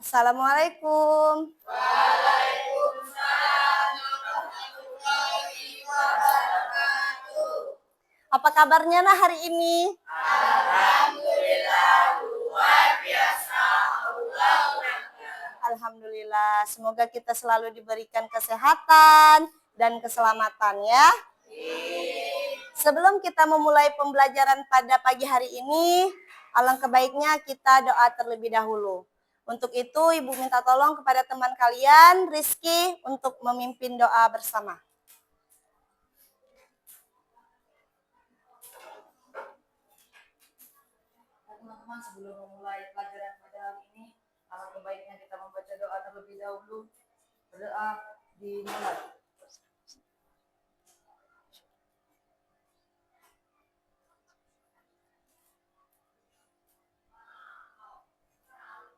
Assalamualaikum. Apa kabarnya nah hari ini? Alhamdulillah, semoga kita selalu diberikan kesehatan dan keselamatan ya. Sebelum kita memulai pembelajaran pada pagi hari ini, alangkah baiknya kita doa terlebih dahulu. Untuk itu, Ibu minta tolong kepada teman kalian, Rizky, untuk memimpin doa bersama. Teman-teman, sebelum memulai pelajaran pada hari ini, alangkah baiknya kita membaca doa terlebih dahulu. Berdoa dimulai.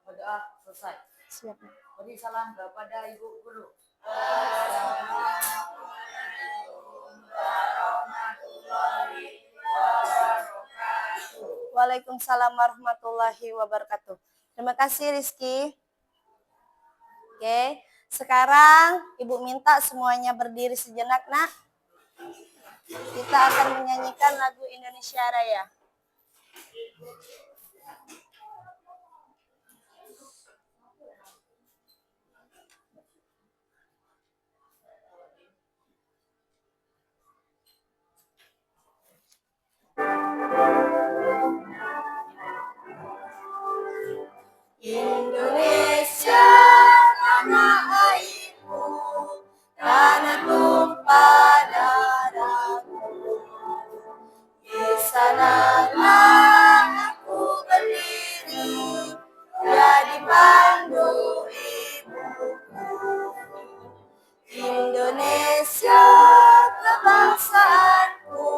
Berdoa selesai. Siap. Beri salam kepada Ibu Guru. Waalaikumsalam warahmatullahi wabarakatuh. Terima kasih Rizky. Oke, sekarang Ibu minta semuanya berdiri sejenak, nak. Kita akan menyanyikan lagu Indonesia Raya. Indonesia tanah airku, tanah tumpah darahku. Di sanalah aku berdiri, jadi pandu ibuku. Indonesia kebangsaanku,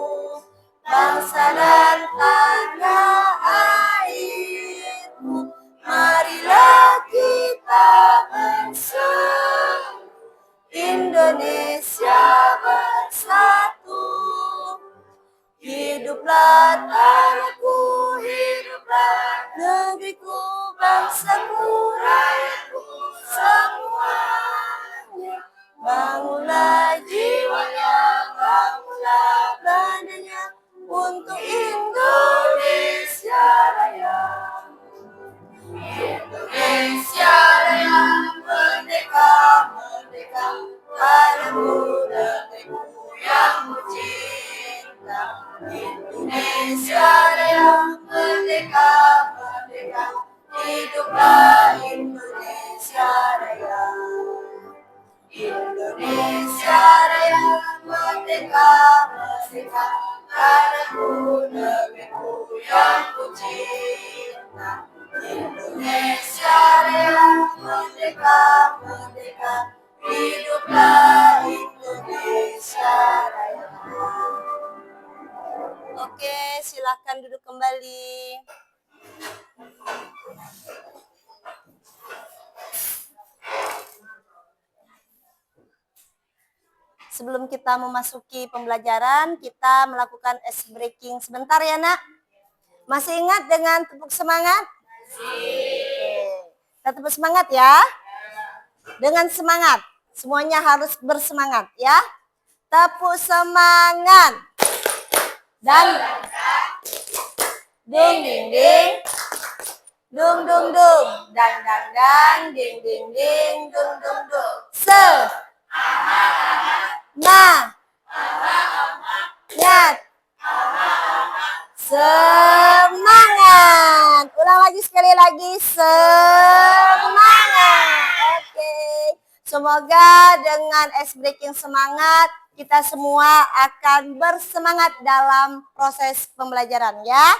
bangsa dan tanah airku. Marilah kita bersatu, Indonesia bersatu. Hiduplah tanahku, hiduplah negeriku, bangsaku, rakyatku semuanya. Bangunlah jiwanya, bangunlah badannya untuk Indonesia Raya. Indonesia Raya, merdeka, merdeka, tanahku, negeriku yang kucinta. Indonesia Raya, merdeka, merdeka, hiduplah Indonesia Raya. Indonesia Raya, merdeka, merdeka, tanahku, negeriku yang kucinta. Indonesia Raya, merdeka, merdeka, hiduplah Indonesia Raya. Oke, silakan duduk kembali. Sebelum kita memasuki pembelajaran, kita melakukan ice breaking sebentar ya, nak. Masih ingat dengan tepuk semangat? Kita tepuk semangat ya. Dengan semangat. Semuanya harus bersemangat ya. Tepuk semangat. Dan ding ding ding. Dung dung dung. Dang dang dang. Ding ding ding. Dung dung dung. Semangat. Semangat. Ulang lagi sekali lagi. Semangat. Oke. Semoga dengan ice breaking semangat, kita semua akan bersemangat dalam proses pembelajaran ya.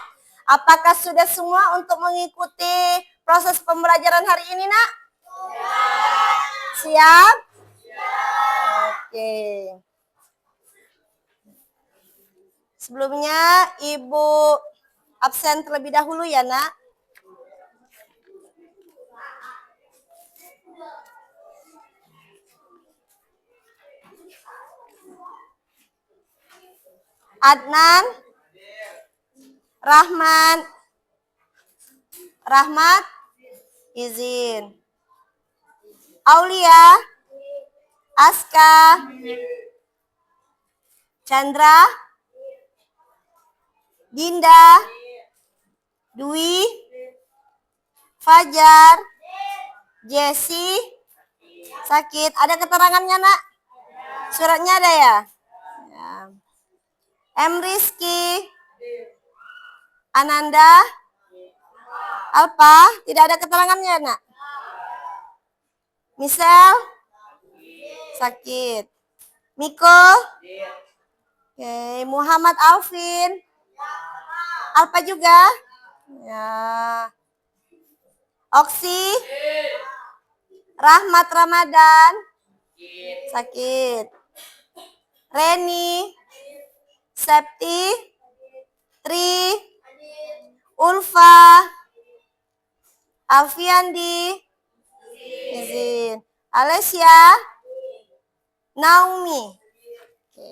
Apakah sudah semua untuk mengikuti proses pembelajaran hari ini, nak? Siap? Oke. Sebelumnya Ibu absen terlebih dahulu ya, nak. Adnan, Rahmat, izin. Aulia, Aska, Chandra, Dinda, Dwi, Fajar, Jesse, sakit. Ada keterangannya, Nak? Suratnya ada ya? Ya. M. Rizky, Ananda, Alpa, tidak ada keterangannya, Nak? Michelle, sakit. Miko, oke. Muhammad Alvin, Alpa juga, ya. Oksi, Rahmat Ramadan, sakit. Reni, Septi, Tri, Ulfa, Alfiandi, izin. Alessia, Naomi. Oke.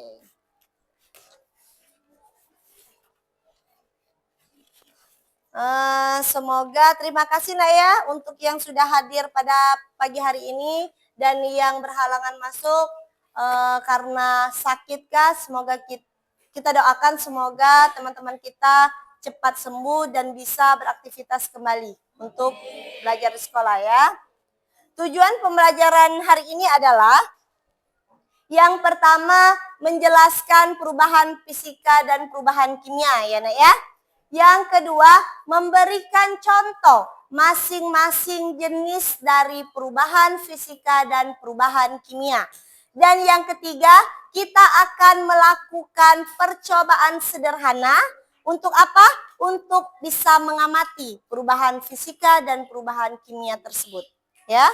Semoga terima kasih Nak ya untuk yang sudah hadir pada pagi hari ini dan yang berhalangan masuk karena sakit kah, semoga kita doakan semoga teman-teman kita cepat sembuh dan bisa beraktivitas kembali untuk belajar di sekolah ya. Tujuan pembelajaran hari ini adalah yang pertama menjelaskan perubahan fisika dan perubahan kimia ya Nak ya. Yang kedua, memberikan contoh masing-masing jenis dari perubahan fisika dan perubahan kimia. Dan yang ketiga, kita akan melakukan percobaan sederhana untuk apa? Untuk bisa mengamati perubahan fisika dan perubahan kimia tersebut. Ya.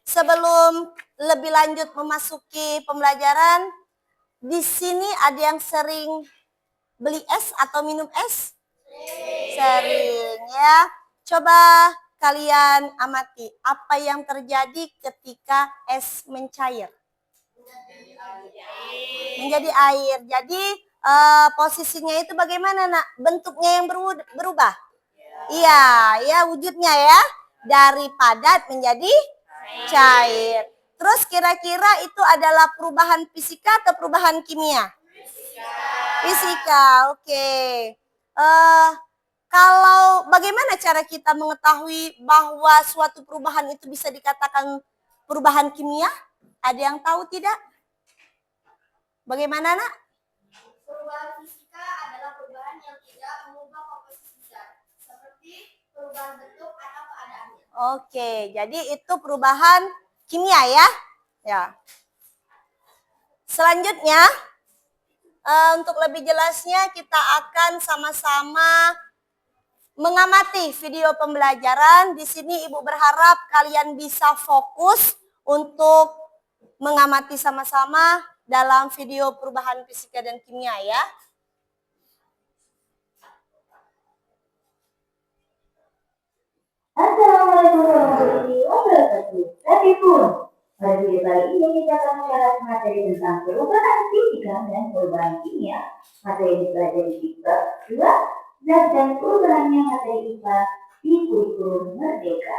Sebelum lebih lanjut memasuki pembelajaran, di sini ada yang sering beli es atau minum es? Sering ya. Coba kalian amati apa yang terjadi ketika es mencair. Menjadi air. Jadi posisinya itu bagaimana Nak? Bentuknya yang berubah? Iya, ya wujudnya ya. Dari padat menjadi cair. Terus kira-kira itu adalah perubahan fisika atau perubahan kimia? Fisika, oke. Kalau bagaimana cara kita mengetahui bahwa suatu perubahan itu bisa dikatakan perubahan kimia? Ada yang tahu tidak? Bagaimana Nak? Perubahan fisika adalah perubahan yang tidak mengubah komposisi zat, seperti perubahan bentuk atau keadaannya. Oke, jadi itu perubahan kimia ya. Ya. Selanjutnya, untuk lebih jelasnya kita akan sama-sama mengamati video pembelajaran. Di sini Ibu berharap kalian bisa fokus untuk mengamati sama-sama dalam video perubahan fisika dan kimia ya. Assalamualaikum warahmatullahi wabarakatuh. Tapi pun, pada video kali ini kita akan membahas materi tentang perubahan fisika dan perubahan kimia. Materi yang dipelajari di bab 2 dan perubahannya materi IPA di kurikulum Merdeka.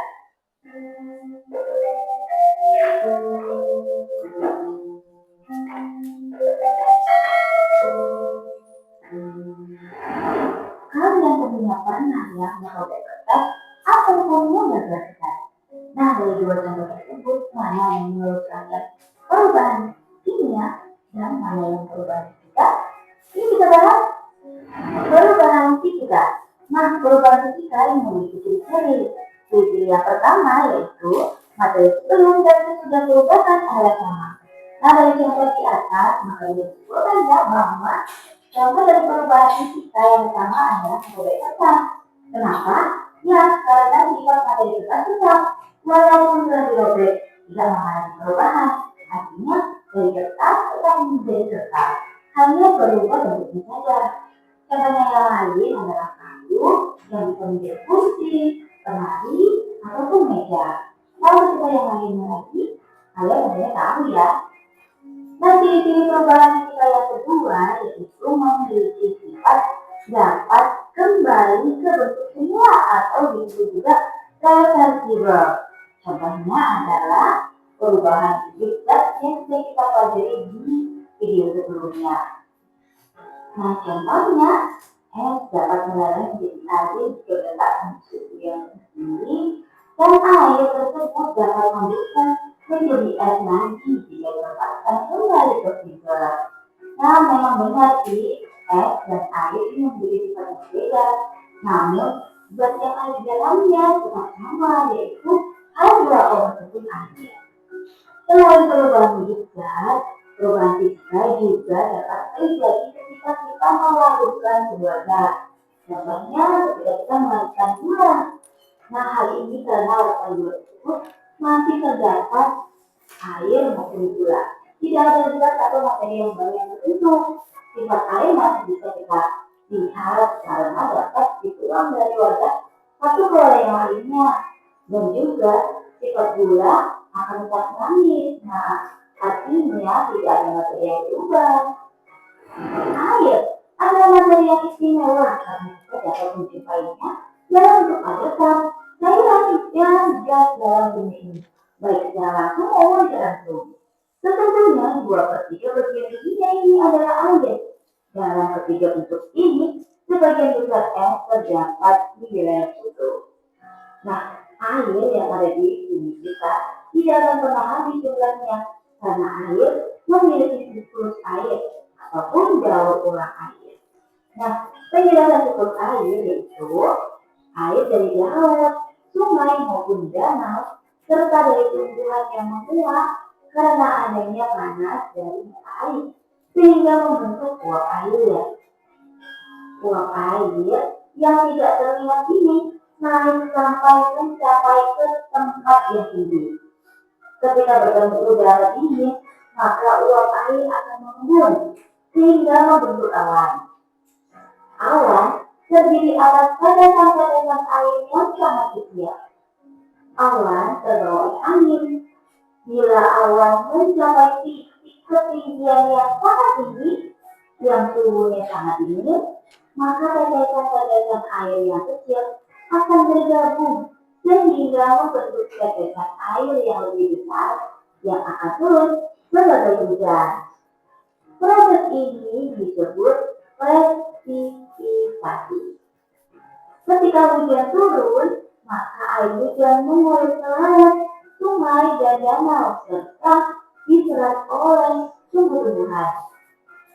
Kalian tentunya pernah ya merobek kertas atau mengubah kertas. Nah, dari dua contoh tersebut, mana yang menurut kalian perubahan kimia dan mana yang perubahan fisika? Ini kita bahas perubahan fisika. Nah, perubahan fisika yang memiliki ciri-ciri. Ciri yang pertama yaitu materi sebelum dan sesudah perubahan adalah sama. Nah, dari contoh di atas, maka disebutkan bahwa contoh dari perubahan fisika yang pertama adalah merobek kertas. Kenapa? Ya, karena sifat materi kertas tetap, walaupun telah dirobek, tidak mengalami perubahan. Artinya, dari kertas tetap menjadi kertas, hanya berubah bentuknya saja. Contohnya yang lain adalah kayu yang bisa menjadi kursi, lemari, ataupun meja. Lalu kita yang lainnya lagi, kalian sebenarnya tahu ya. Nah, ciri-ciri perubahan fisika yang kedua yaitu memiliki sifat dapat kembali ke bentuk semula atau disebut juga reversible. Contohnya adalah perubahan titik zat yang sudah kita pelajari di video sebelumnya. Nah, contohnya es dapat meleleh menjadi air jika letakkan suhu yang tinggi, dan air tersebut dapat membusuk menjadi es lagi jika diletakkan kembali ke freezer. Nah, memang benar sih, es dan air ini memiliki sifat yang berbeda. Namun, zat yang ada di dalamnya tetap sama, yaitu H2O tersebut air. Selain perubahan zat, perubahan fisika juga dapat terjadi ketika kita melakukan dua zat. Contohnya ketika kita melakukan gula. Nah, hal ini karena larutan gula tersebut masih terdapat air maupun gula. Tidak ada zat atau materi yang baru yang terbentuk. Sifat air masih bisa kita lihat karena dapat dituang dari wadah satu ke yang lainnya. Dan juga sifat gula akan tetap manis. Nah, artinya tidak ada materi yang berubah. Air adalah materi yang istimewa karena kita dapat menjumpainya dalam bentuk padat, cairan, dan gas dalam bumi ini, baik secara langsung maupun tidak langsung. Tentunya 2/3 bagian dunia ini adalah air. Dalam ketiga bentuk ini, sebagian besar es terdapat di wilayah kutub. Nah, air yang ada di bumi kita tidak akan pernah habis jumlahnya karena air memiliki siklus air ataupun daur ulang air. Nah, penjelasan siklus air yaitu air dari laut, sungai maupun danau serta dari tumbuhan yang menguap karena adanya panas dari air sehingga membentuk uap air. Uap air yang tidak terlihat ini naik sampai mencapai ke tempat yang tinggi. Ketika bertemu udara dingin, maka uap air akan mengembun sehingga membentuk awan. Awan terdiri atas padasan-padasan air yang sangat kecil. Awan terbawa oleh angin. Bila awan mencapai titik ketinggian yang sangat tinggi, yang suhunya sangat dingin, maka tetesan-tetesan air yang kecil akan bergabung sehingga membentuk tetesan air yang lebih besar yang akan turun sebagai hujan. Proses ini disebut presipitasi. Ketika hujan turun, maka air hujan mengalir ke laut, sungai, dan danau serta diserap oleh tumbuh-tumbuhan.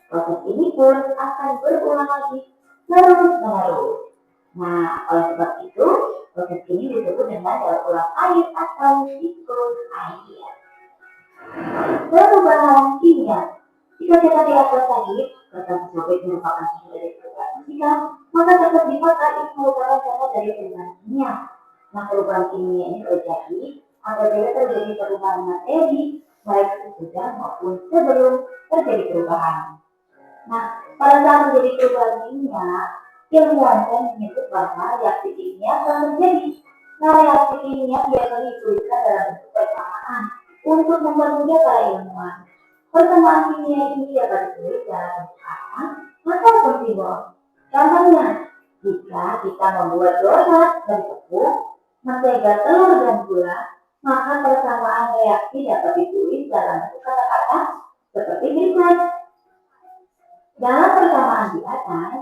Proses ini pun akan berulang lagi terus-menerus. Nah, oleh sebab itu, proses ini disebut dengan daur ulang air atau siklus air. Perubahan kimia. Jika kita di atas tadi, kata Sobek merupakan sumber dari perubahan fisika, maka dapat dikatakan itu merupakan cara dari perubahan kimia. Nah, perubahan kimia ini terjadi apabila terjadi perubahan materi, baik sesudah maupun sebelum terjadi perubahan. Nah, pada saat terjadi perubahan kimia, ilmuwan menyebut bahwa reaksi kimia telah terjadi. Nah, reaksi kimia biasanya dituliskan dalam bentuk persamaan untuk mempermudah para ilmuwan. Persamaan kimia ini dapat ditulis dalam bentuk angka ataupun simbol. Contohnya, jika kita membuat donat dan tepung, mentega, telur, dan gula, maka persamaan reaksi dapat ditulis dalam bentuk kata-kata seperti berikut. Dalam persamaan di atas,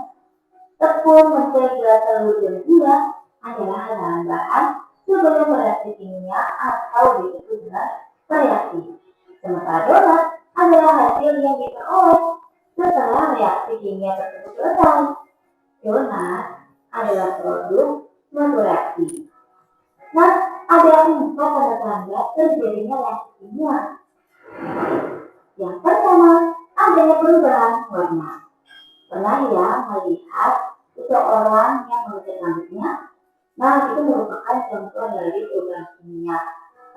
tepung, mentega, telur, dan gula adalah bahan sebelum reaksi kimia atau disebut dengan reaksi. Sementara donat adalah hasil yang diperoleh setelah reaksi kimia tersebut selesai. Donat adalah produk suatu reaksi. Nah, ada 4 tanda-tanda terjadinya reaksi kimia. Yang pertama, adanya perubahan warna. Pernah ya melihat seseorang yang mengecat rambutnya? Nah, itu merupakan contoh dari perubahan kimia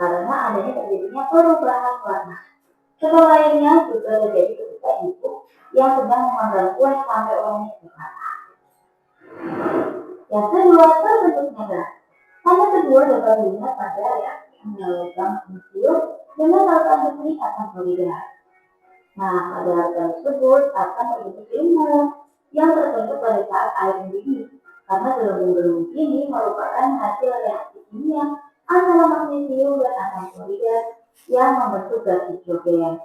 karena adanya terjadinya perubahan warna. Contoh lainnya juga terjadi ketika ibu yang sedang memanggang kue sampai orangnya terbakar. Yang kedua, terbentuknya gas. Tanda kedua dapat dilihat pada reaksi logam nuklir dengan lautan besi akan polimer. Nah, pada lautan tersebut akan terbentuk limau. yang terbentuk pada saat air mendidih. Karena gelembung-gelembung ini merupakan hasil reaksi kimia antara magnesium dan asam klorida yang membentuk gas hidrogen.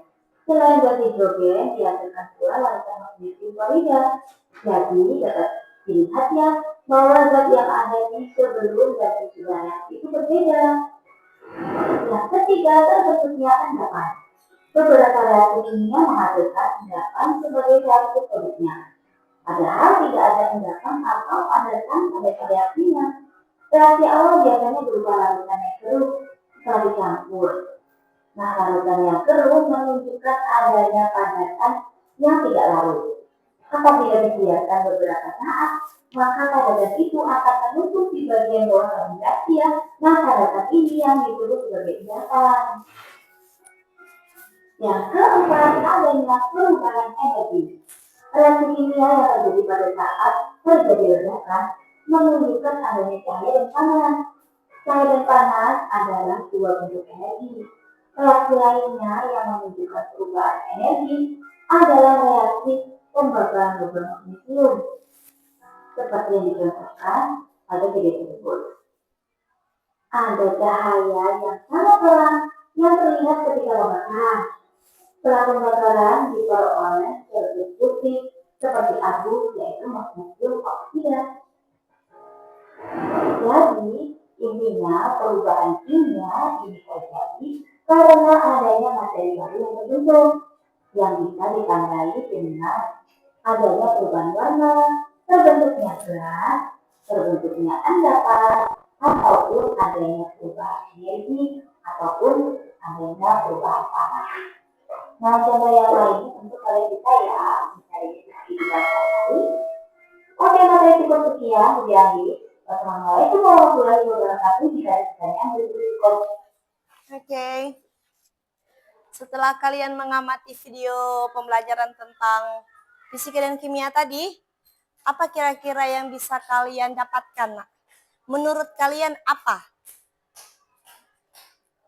Selain gas hidrogen, dihasilkan pula larutan magnesium klorida. Jadi, dapat dilihat ya bahwa zat yang ada di sebelum dan sesudah reaksi itu berbeda. Yang ketiga, terbentuknya endapan. Beberapa reaksi kimia menghasilkan endapan sebagai reaksi produknya. Padahal tidak ada endapan atau endapan pada reaksinya. Reaksi awal biasanya berupa larutan yang keruh setelah dicampur. Nah, larutan yang keruh menunjukkan adanya padatan yang tidak larut. Apabila dibiarkan beberapa saat, maka padatan itu akan menumpuk di bagian bawah dalam reaksi ya. Nah, padatan ini yang disebut sebagai endapan. Yang keempat adanya perubahan energi. Reaksi kimia yang terjadi pada saat terjadi ledakan menunjukkan adanya cahaya dan panas. Cahaya dan panas adalah dua bentuk energi. Reaksi lainnya yang menunjukkan perubahan energi adalah reaksi pembakaran logam magnesium, seperti yang dicontohkan pada video tersebut. Ada cahaya yang sangat terang yang terlihat ketika pembakaran. Setelah pembakaran diperoleh sel putih seperti abu, yaitu magnesium oksida. Jadi, intinya perubahan kimia ini terjadi karena adanya materi baru yang terbentuk, yang bisa ditandai dengan adanya perubahan warna, terbentuknya gelas, terbentuknya endapan, ataupun adanya perubahan energi, ataupun adanya perubahan panas. Nah, contoh yang lain untuk kalian bisa ya mencari kehidupan sehari. Oke, materi cukup sekian jadi. Wassalamualaikum warahmatullahi wabarakatuh. Jika ada pertanyaan, berikut. Oke. Setelah kalian mengamati video pembelajaran tentang fisika dan kimia tadi, apa kira-kira yang bisa kalian dapatkan, Nak? Menurut kalian apa?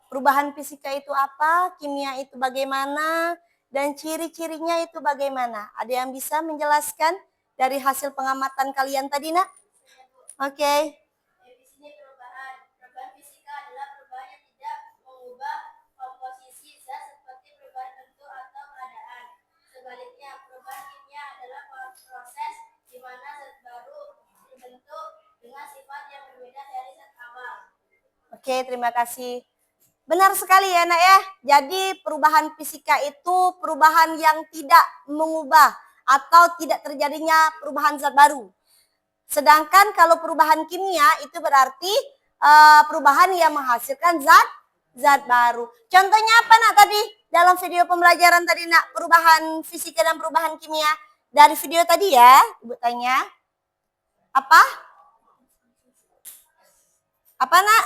Perubahan fisika itu apa? Kimia itu bagaimana? Dan ciri-cirinya itu bagaimana? Ada yang bisa menjelaskan dari hasil pengamatan kalian tadi, Nak? Oke. Definisi perubahan. Perubahan fisika adalah perubahan yang tidak mengubah komposisi zat seperti perubahan bentuk atau keadaan. Sebaliknya, perubahan kimia adalah proses di mana zat baru dibentuk dengan sifat yang berbeda dari zat awal. Oke, terima kasih. Benar sekali ya, Nak ya. Jadi perubahan fisika itu perubahan yang tidak mengubah atau tidak terjadinya perubahan zat baru. Sedangkan kalau perubahan kimia itu berarti perubahan yang menghasilkan zat baru. Contohnya apa, Nak, tadi dalam video pembelajaran tadi, Nak, perubahan fisika dan perubahan kimia dari video tadi ya, Ibu tanya. Apa? Apa, Nak?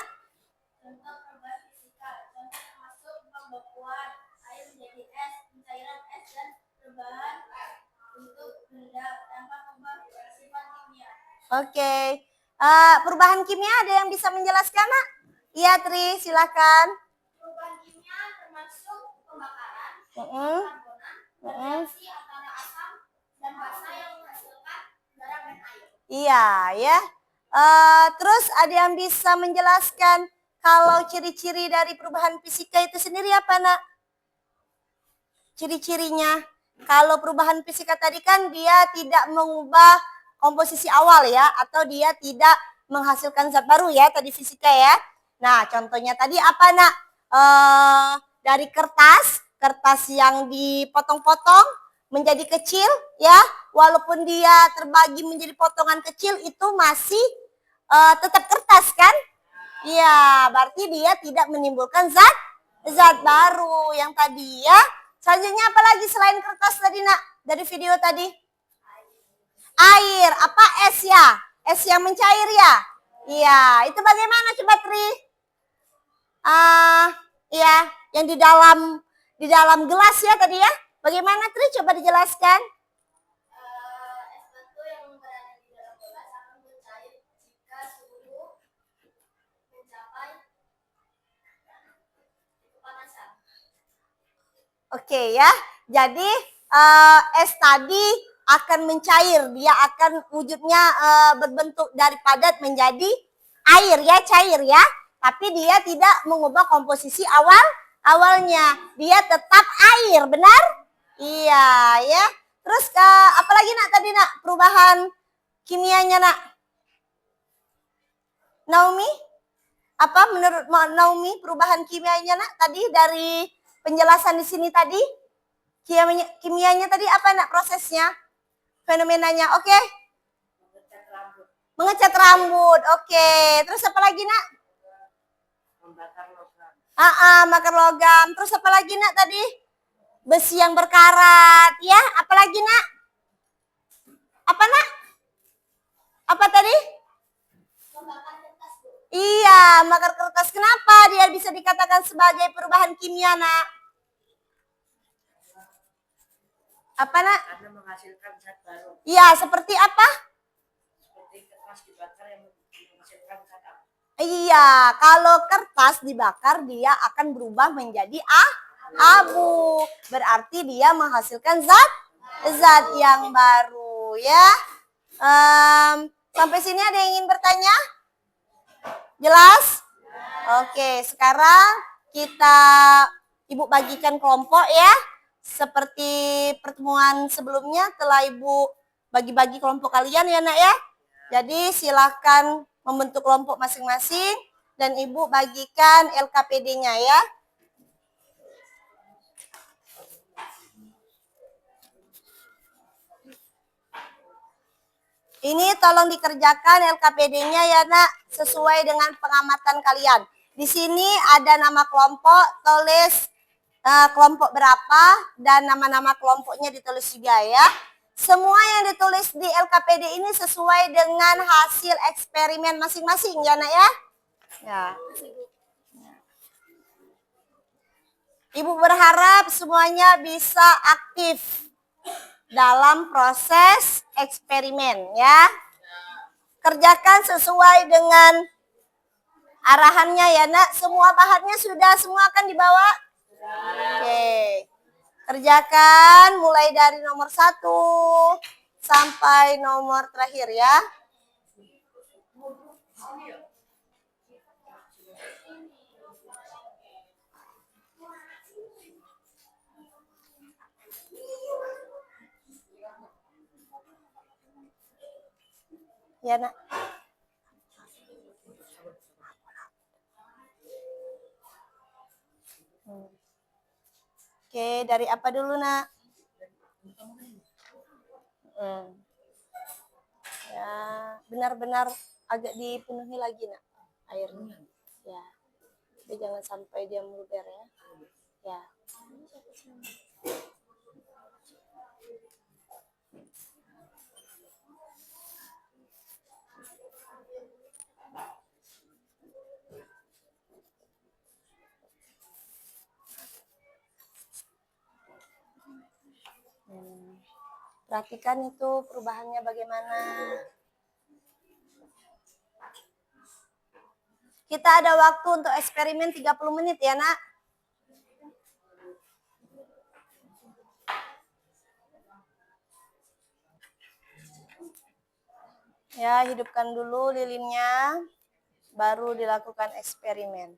Contoh perubahan fisika, contoh termasuk pembekuan air menjadi es, pencairan es, dan perubahan bentuk benda tanpa mengubah sifat kimia. Oke. Perubahan kimia ada yang bisa menjelaskan, Nak? Iya, Tri, silakan. Perubahan kimia termasuk pembakaran, Mm-mm. karbonan, reaksi antara asam dan basa yang menghasilkan garam dan air. Iya, ya. Terus ada yang bisa menjelaskan kalau ciri-ciri dari perubahan fisika itu sendiri apa, Nak? Ciri-cirinya. Kalau perubahan fisika tadi kan dia tidak mengubah komposisi awal ya, atau dia tidak menghasilkan zat baru ya, tadi fisika ya. Nah, contohnya tadi apa, Nak? Dari kertas yang dipotong-potong menjadi kecil ya, walaupun dia terbagi menjadi potongan kecil itu masih tetap kertas kan? Iya, berarti dia tidak menimbulkan zat baru yang tadi ya. Selanjutnya apa lagi selain kertas tadi, Nak? Dari video tadi? Air, apa es ya? Es yang mencair ya? Iya, itu bagaimana coba Tri? Iya, yang di dalam gelas ya tadi ya? Bagaimana Tri? Coba dijelaskan. Es batu yang berada di dalam gelas akan mencair jika suhu mencapai kepanasan. Oke ya, jadi es tadi akan mencair, dia akan wujudnya berbentuk dari padat menjadi air ya, cair ya. Tapi dia tidak mengubah komposisi awalnya. Dia tetap air, benar? Iya ya. Terus apalagi nak tadi nak perubahan kimianya nak? Naomi? Apa menurut Naomi perubahan kimianya nak tadi dari penjelasan di sini tadi? Kimianya tadi apa nak prosesnya? Fenomenanya, oke? Mengecat rambut, Mengecat rambut, oke. Terus apa lagi nak? membakar logam, Bakar logam. Terus apa lagi nak tadi? Besi yang berkarat, ya? Apa lagi nak? Apa nak? Apa tadi? Membakar kertas, Bu. Iya, bakar kertas. Kenapa dia bisa dikatakan sebagai perubahan kimia nak? Apa nak? karena menghasilkan zat baru, Iya, seperti apa? seperti kertas dibakar yang menghasilkan zat api. Iya, kalau kertas dibakar dia akan berubah menjadi abu. Berarti dia menghasilkan zat yang baru ya. Sampai sini ada yang ingin bertanya? Jelas? Oke, sekarang Ibu bagikan kelompok ya. Seperti pertemuan sebelumnya telah Ibu bagi-bagi kelompok kalian ya nak ya. Jadi silahkan membentuk kelompok masing-masing dan Ibu bagikan LKPD-nya ya. Ini tolong dikerjakan LKPD-nya ya nak, sesuai dengan pengamatan kalian. Di sini ada nama kelompok, tulis kelompok berapa dan nama-nama kelompoknya ditulis juga ya. Semua yang ditulis di LKPD ini sesuai dengan hasil eksperimen masing-masing ya nak ya. Ya. Ibu berharap semuanya bisa aktif dalam proses eksperimen ya. Kerjakan sesuai dengan arahannya ya nak. Semua bahannya sudah semua akan dibawa? Oke. Kerjakan mulai dari nomor 1 sampai nomor terakhir ya. Ya nak. Oke, dari apa dulu nak? Ya, benar-benar agak dipenuhi lagi nak airnya. Ya, tapi jangan sampai dia meluber ya. Ya. Perhatikan itu perubahannya bagaimana. Kita ada waktu untuk eksperimen 30 menit ya nak. Ya, hidupkan dulu lilinnya, baru dilakukan eksperimen.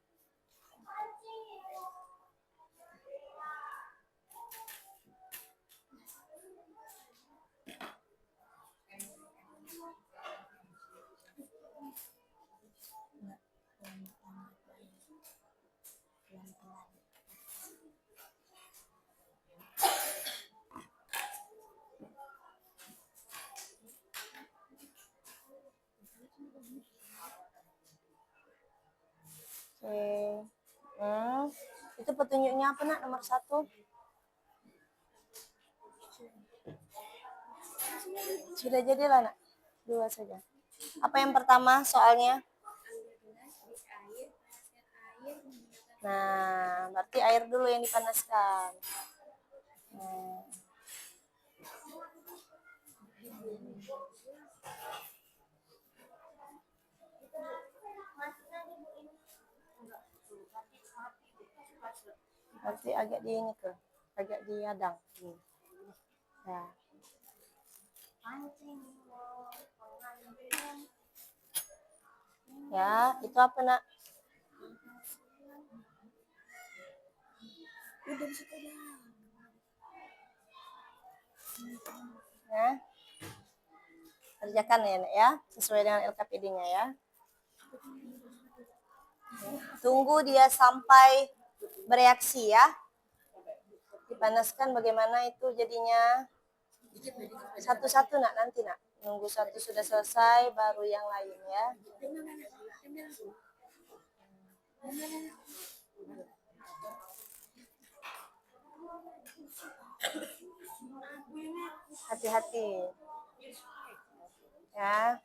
Itu petunjuknya apa nak nomor 1? Sudah jadilah nak, 2 saja. Apa yang pertama soalnya? Nah, berarti air dulu yang dipanaskan. Berarti agak di ini agak diadang. Ya. Ya, itu apa nak? Ya, kerjakan ya nak ya, sesuai dengan LKPD-nya ya. Tunggu dia sampai bereaksi ya. Dipanaskan bagaimana itu jadinya. Satu-satu nak nanti nak. Nunggu satu sudah selesai baru yang lain ya. Hati-hati. Ya.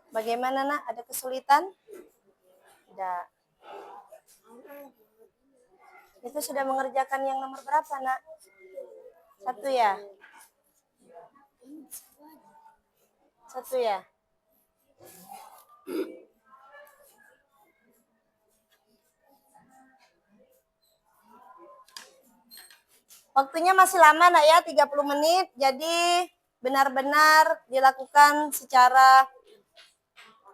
Bagaimana nak? Ada kesulitan? Tidak. Itu sudah mengerjakan yang nomor berapa nak? Satu ya? Satu ya? Waktunya masih lama nak ya, 30 menit. Jadi benar-benar dilakukan secara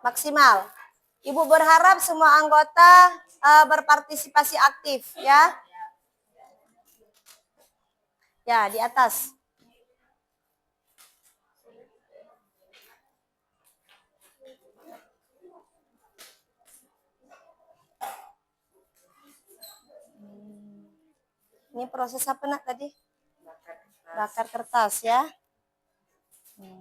maksimal. Ibu berharap semua anggota berpartisipasi aktif ya. Ya, di atas. Ini proses apa nak tadi? Bakar kertas ya. Ya.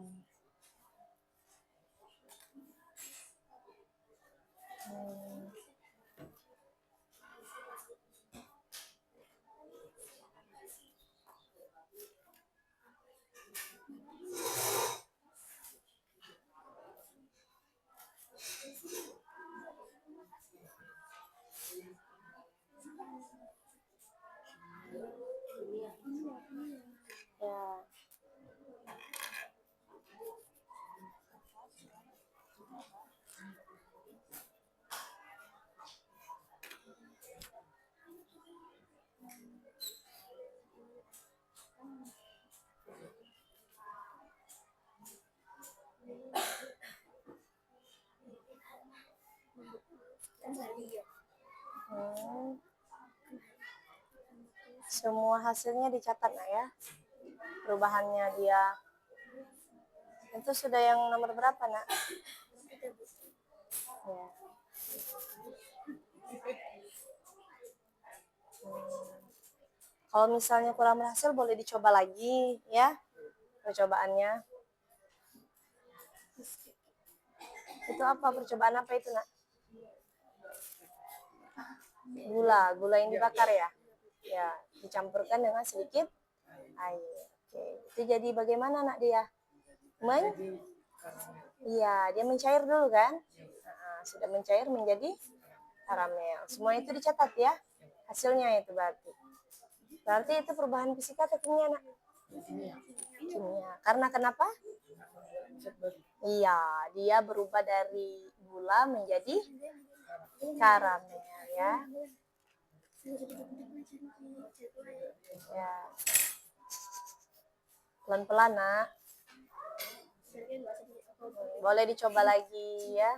Semua hasilnya dicatat nak ya. Perubahannya dia. Itu sudah yang nomor berapa nak? Ya. Kalau misalnya kurang berhasil boleh dicoba lagi ya percobaannya. Itu apa percobaan apa itu nak? Gula yang dibakar ya. Ya, dicampurkan dengan sedikit air. Oke, itu jadi bagaimana nak dia? Iya, dia mencair dulu kan? Nah, sudah mencair menjadi karamel. Semua itu dicatat ya. Hasilnya itu berarti. Berarti itu perubahan fisika atau kimia nak? Kimia. Karena kenapa? Iya, dia berubah dari gula menjadi karamel ya. Ya. Pelan-pelan nak. Boleh dicoba lagi ya.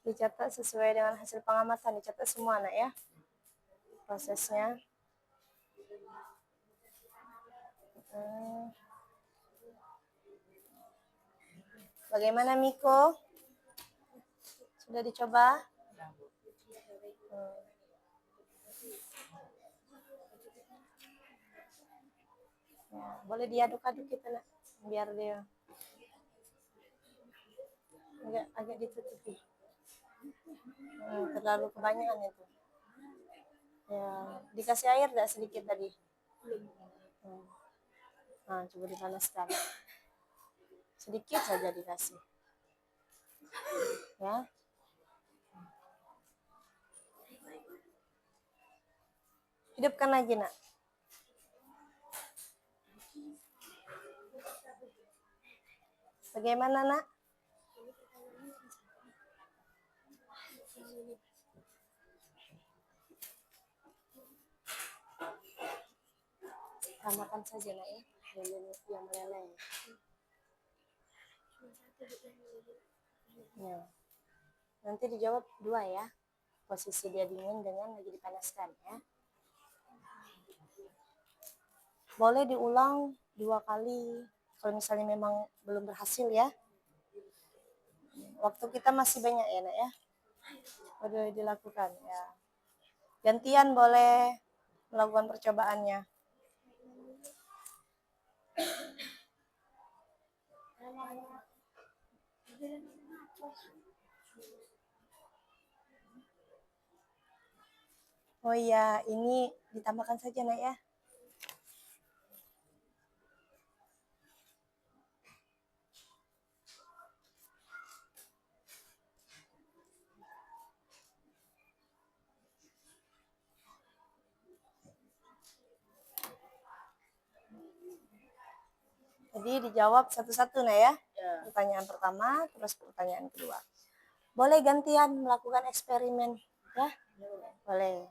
Dicatat sesuai dengan hasil pengamatan, dicatat semua nak ya prosesnya. Bagaimana Miko? Sudah dicoba? Ya, boleh diaduk-aduk kita nak, biar dia agak ditutupi. Terlalu kebanyakan itu. Ya, dikasih air enggak sedikit tadi? Nah, coba dipanaskan. Sedikit saja dikasih. Ya. Hidupkan lagi, Nak. Bagaimana, Nak? Tambahkan saja, Nak, ya. Yang meleleh. Ya. Nanti dijawab 2 ya. Posisi dia dingin dengan lagi dipanaskan ya. Boleh diulang 2 kali kalau misalnya memang belum berhasil ya. Waktu kita masih banyak ya, Nak ya. Boleh dilakukan ya. Gantian boleh melakukan percobaannya. Oh iya, ini ditambahkan saja, Nak ya. Jadi dijawab satu-satu, Nak ya. Pertanyaan pertama, terus pertanyaan kedua. Boleh gantian melakukan eksperimen ya? Boleh.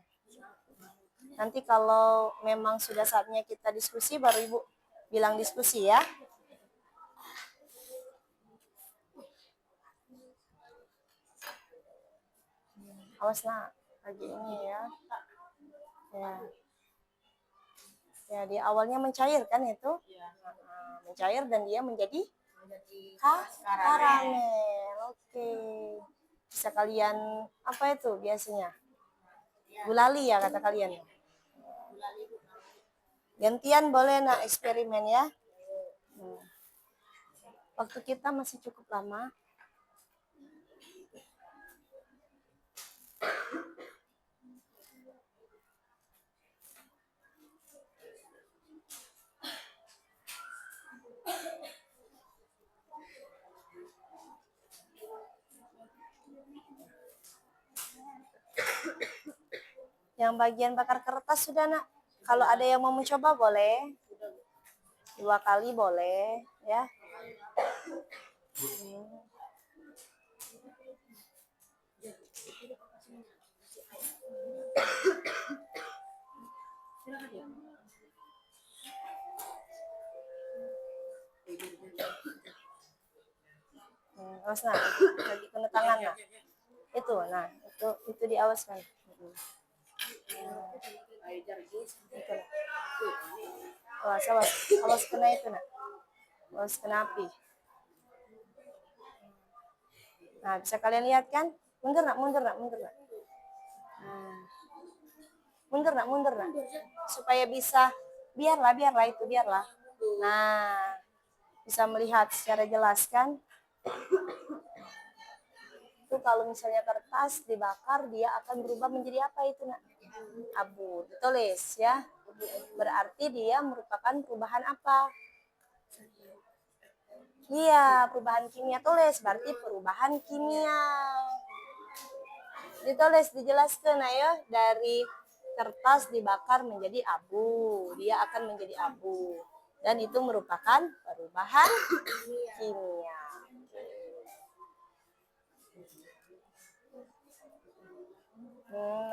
Nanti kalau memang sudah saatnya kita diskusi, baru Ibu bilang diskusi ya. Awas, Nak, lagi ini ya. Ya. Ya, di awalnya mencair kan itu? Mencair dan dia menjadi karamel. Oke. Bisa kalian apa itu biasanya? Gulali ya kata kalian. Gantian boleh, Nak, eksperimen ya. Waktu kita masih cukup lama. Yang bagian bakar kertas sudah, Nak. Kalau ada yang mau mencoba boleh. 2 kali boleh ya. Awas, Nak, lagi kena tangan, Nak. Itu, nah, itu diawaskan. Itu, Nak. Awas, awas, awas kena itu, Nak. Awas kena api. Nah, bisa kalian lihat kan? Mundur, Nak, mundur, Nak, mundur, Nak. Mundur, Nak, mundur, Nak. Supaya bisa, biarlah itu, biarlah. Nah, bisa melihat secara jelas kan? Itu kalau misalnya kertas dibakar, dia akan berubah menjadi apa itu, Nak? Abu. Ditulis ya. Berarti dia merupakan perubahan apa? Iya, perubahan kimia. Tulis, berarti perubahan kimia. Ditulis, dijelaskan ayo, dari kertas dibakar menjadi abu. Dia akan menjadi abu. Dan itu merupakan perubahan kimia.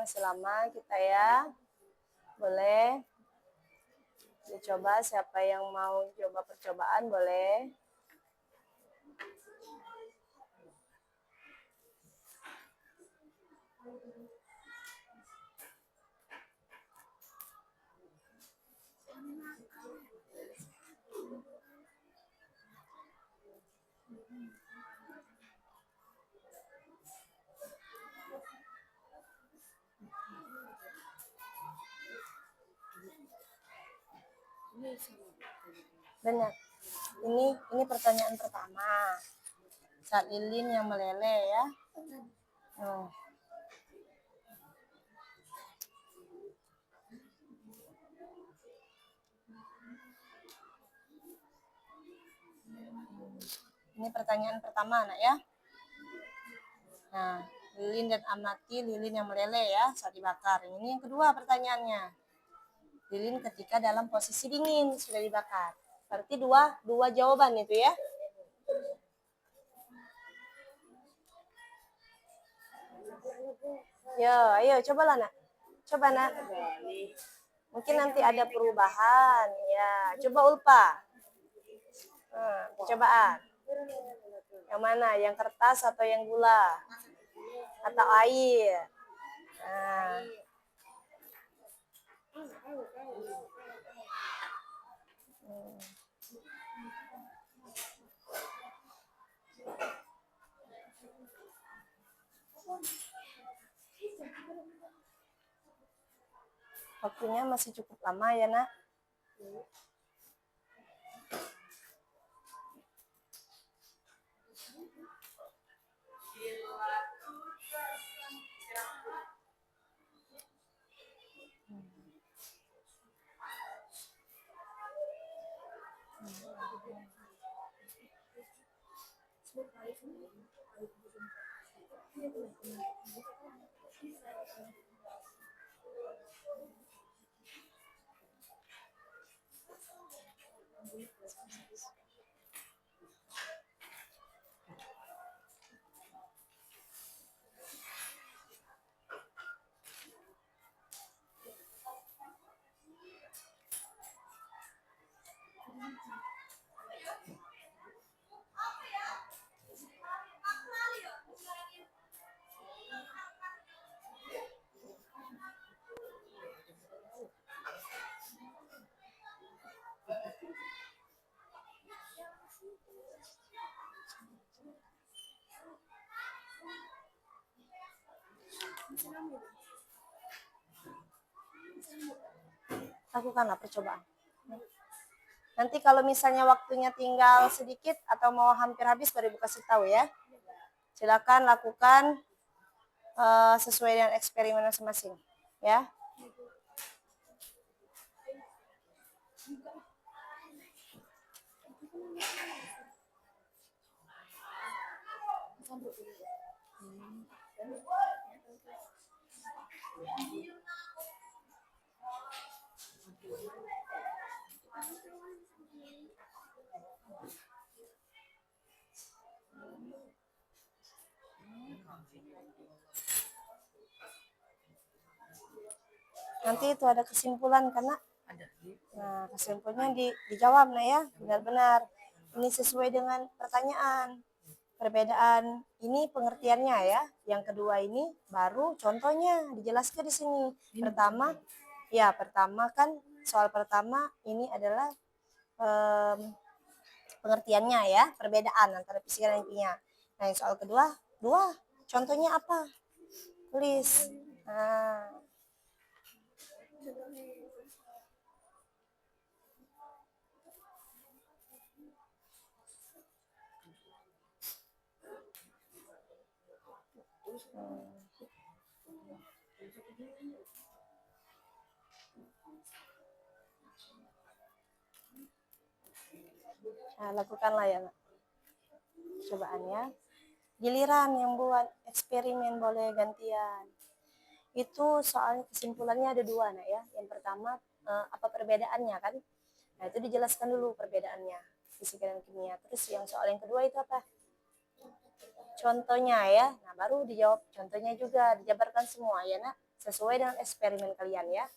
Masih lama kita ya. Boleh dicoba, siapa yang mau coba percobaan boleh. Benar. Ini pertanyaan pertama. Saat lilin yang meleleh ya. Ini pertanyaan pertama, Nak ya. Nah, lilin dan amati lilin yang meleleh ya saat dibakar. Ini yang kedua pertanyaannya. Lilin ketika dalam posisi dingin sudah dibakar. Berarti dua jawaban itu ya. Yo, ayo cobalah nak. Coba nak. Mungkin nanti ada perubahan. Ya, coba Ulpa. Percobaan. Yang mana? Yang kertas atau yang gula? Atau air? Nah. Waktunya masih cukup lama ya nak. Lakukanlah percobaan. Nanti kalau misalnya waktunya tinggal sedikit atau mau hampir habis baru Ibu kasih tahu ya. Silakan lakukan sesuai dengan eksperimen masing-masing ya. Nanti itu ada kesimpulan karena nah, kesimpulannya dijawab nah ya, benar-benar ini sesuai dengan pertanyaan. Perbedaan ini pengertiannya ya. Yang kedua ini baru contohnya dijelaskan di sini. Pertama kan soal pertama ini adalah pengertiannya ya, perbedaan antara fisika dan kimia. Nah, yang soal kedua, contohnya apa? Tulis. Nah, lakukanlah ya cobaannya. Giliran yang buat eksperimen boleh gantian. Itu soalnya kesimpulannya ada dua nak ya. Yang pertama apa perbedaannya kan? Nah itu dijelaskan dulu perbedaannya fisika dan kimia. Terus yang soal yang kedua itu apa? Contohnya ya. Nah baru dijawab contohnya juga dijabarkan semua ya nak. Sesuai dengan eksperimen kalian ya.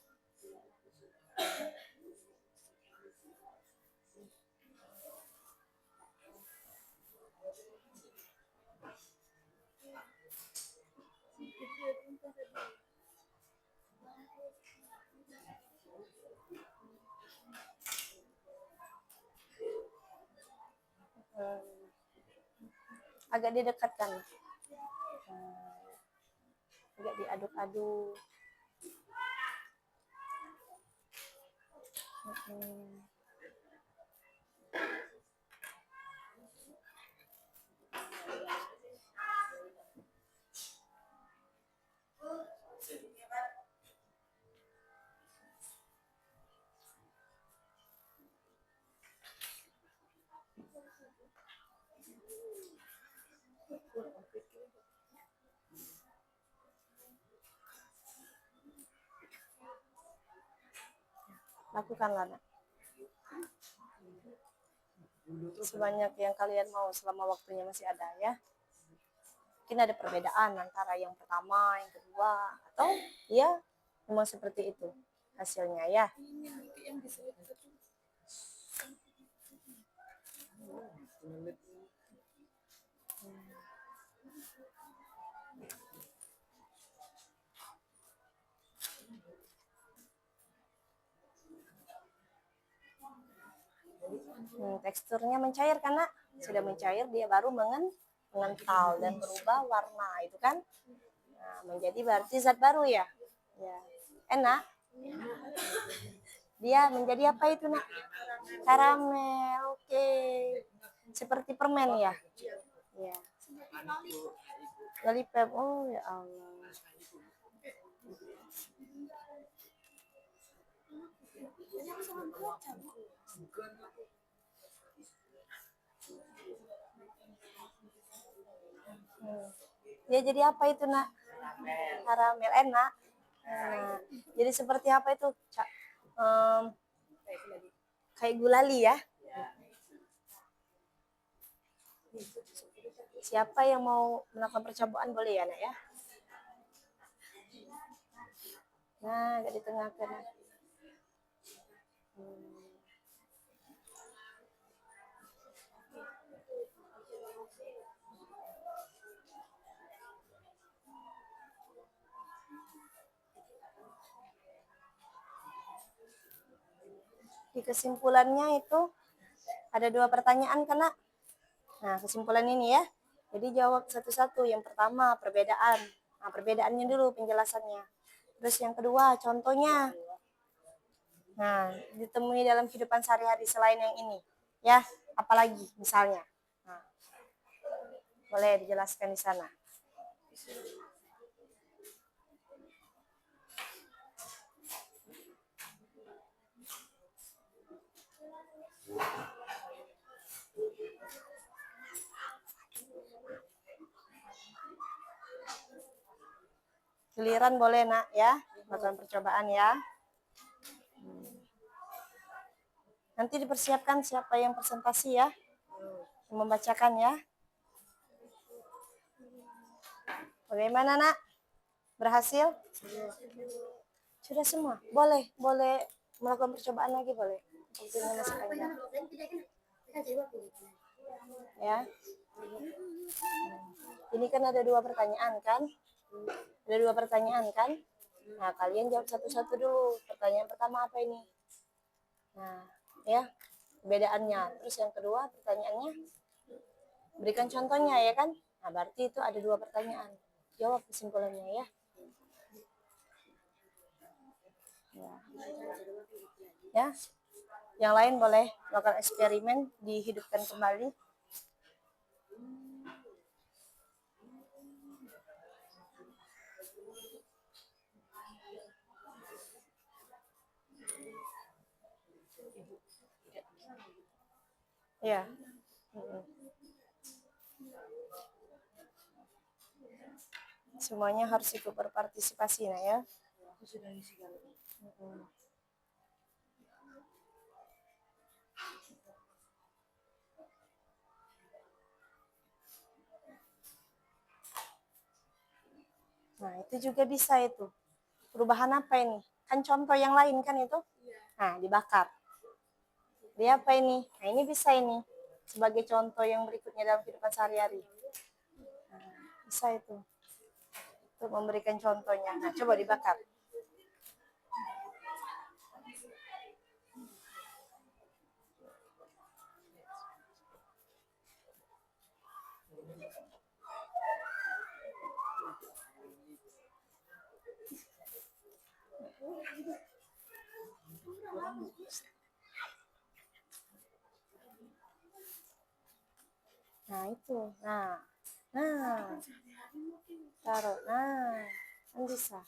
Agak didekatkan, agak diaduk-aduk. Lakukanlah, nak. Sebanyak yang kalian mau selama waktunya masih ada ya. Mungkin ada perbedaan antara yang pertama, yang kedua, atau ya memang seperti itu hasilnya ya. Teksturnya mencair karena sudah mencair dia baru mengental dan berubah warna itu kan. Nah, menjadi berarti zat baru ya. Ya. Enak. Dia menjadi apa itu, nak? Karamel. Oke. Seperti permen ya. Ya. Lollipop. Oh ya Allah. Dia jadi apa itu, nak? Karamel. Enak. Nah, jadi seperti apa itu? Kayak gulali ya. Siapa yang mau melakukan percobaan boleh ya, nak ya. Nah, agak di tengah kan. Di kesimpulannya itu ada 2 pertanyaan kan, nak? Nah, kesimpulan ini ya. Jadi jawab satu-satu. Yang pertama, perbedaan. Nah, perbedaannya dulu penjelasannya. Terus yang kedua, contohnya. Nah, ditemui dalam kehidupan sehari-hari selain yang ini. Ya, apalagi misalnya. Nah, boleh dijelaskan di sana. Giliran boleh, nak ya, melakukan percobaan ya. Nanti dipersiapkan siapa yang presentasi ya, yang membacakan ya. Bagaimana, nak? Berhasil? Sudah semua? Boleh melakukan percobaan lagi boleh. Waktunya masih panjang. Ya. Ini kan ada 2 pertanyaan kan? Ada 2 pertanyaan kan? Nah, kalian jawab satu-satu dulu. Pertanyaan pertama apa ini? Nah, ya, perbedaannya. Terus yang kedua pertanyaannya, berikan contohnya ya kan? Nah, berarti itu ada 2 pertanyaan. Jawab kesimpulannya ya. Ya. Yang lain boleh melakukan eksperimen, dihidupkan kembali. Ya. Semuanya harus ikut berpartisipasi nah ya. Nah, itu juga bisa itu. Perubahan apa ini? Kan contoh yang lain kan itu? Nah, dibakar. Dia apa ini? Nah, ini bisa ini. Sebagai contoh yang berikutnya dalam kehidupan sehari-hari. Nah, bisa itu. Untuk memberikan contohnya. Nah, coba dibakar. Nah, itu. Nah. Taruh. Nah, kan bisa.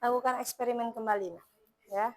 Lakukan eksperimen kembali, nah, ya.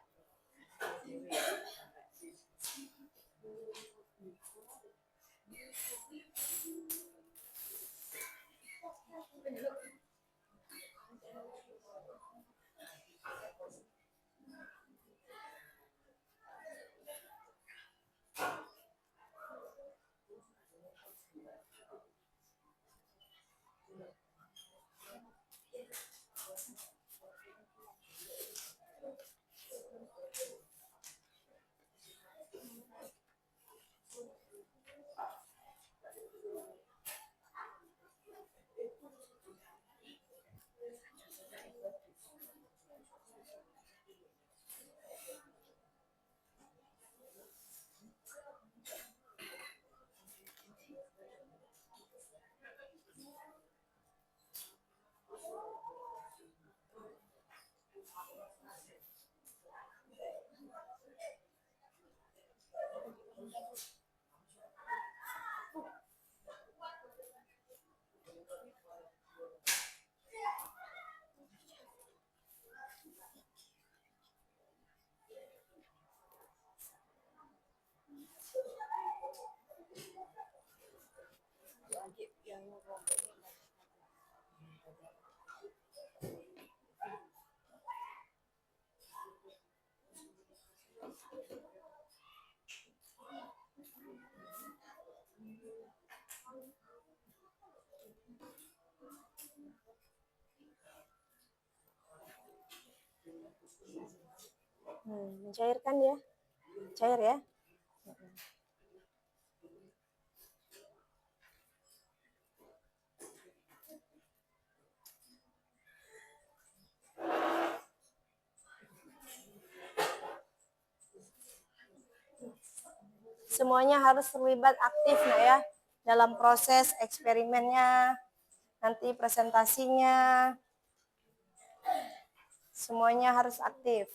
Mencairkan dia, cair ya. Semuanya harus terlibat aktif, nah ya, dalam proses eksperimennya, nanti presentasinya, semuanya harus aktif.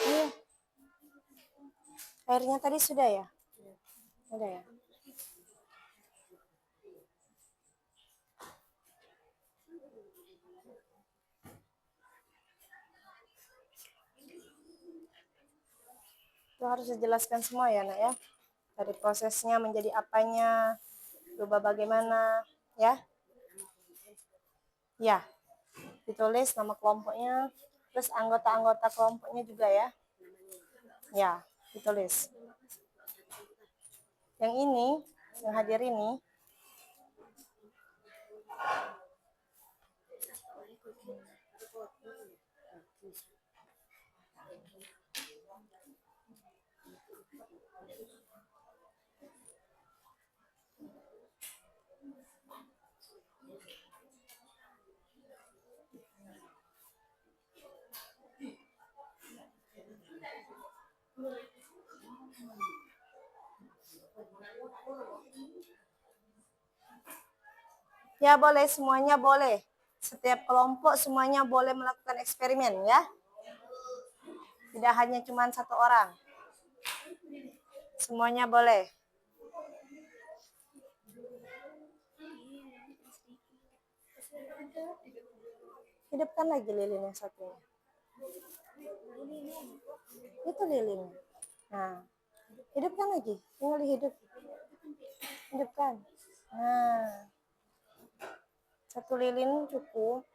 Iya. Airnya tadi sudah ya? Sudah ya? Itu harus dijelaskan semua ya, nak ya. Dari prosesnya menjadi apanya, coba bagaimana, ya. Ya, ditulis nama kelompoknya, terus anggota-anggota kelompoknya juga ya. Ya, ditulis. Yang ini, yang hadir ini, ya boleh, semuanya boleh. Setiap kelompok semuanya boleh melakukan eksperimen ya. Tidak hanya cuma satu orang. Semuanya boleh. Hidupkan lagi lilin yang satunya. Itu lilinnya. Nah, Hidupkan lagi, tinggal dihidup. Hidupkan. Nah, satu lilin cukup.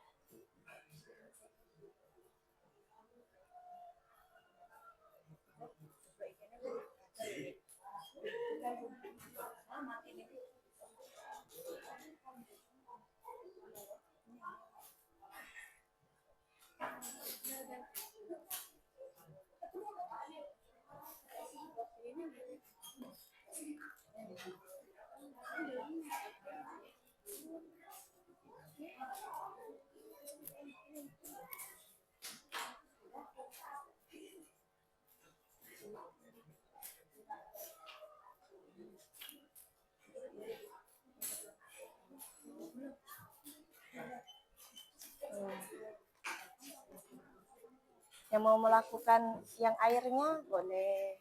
Yang mau melakukan yang airnya boleh,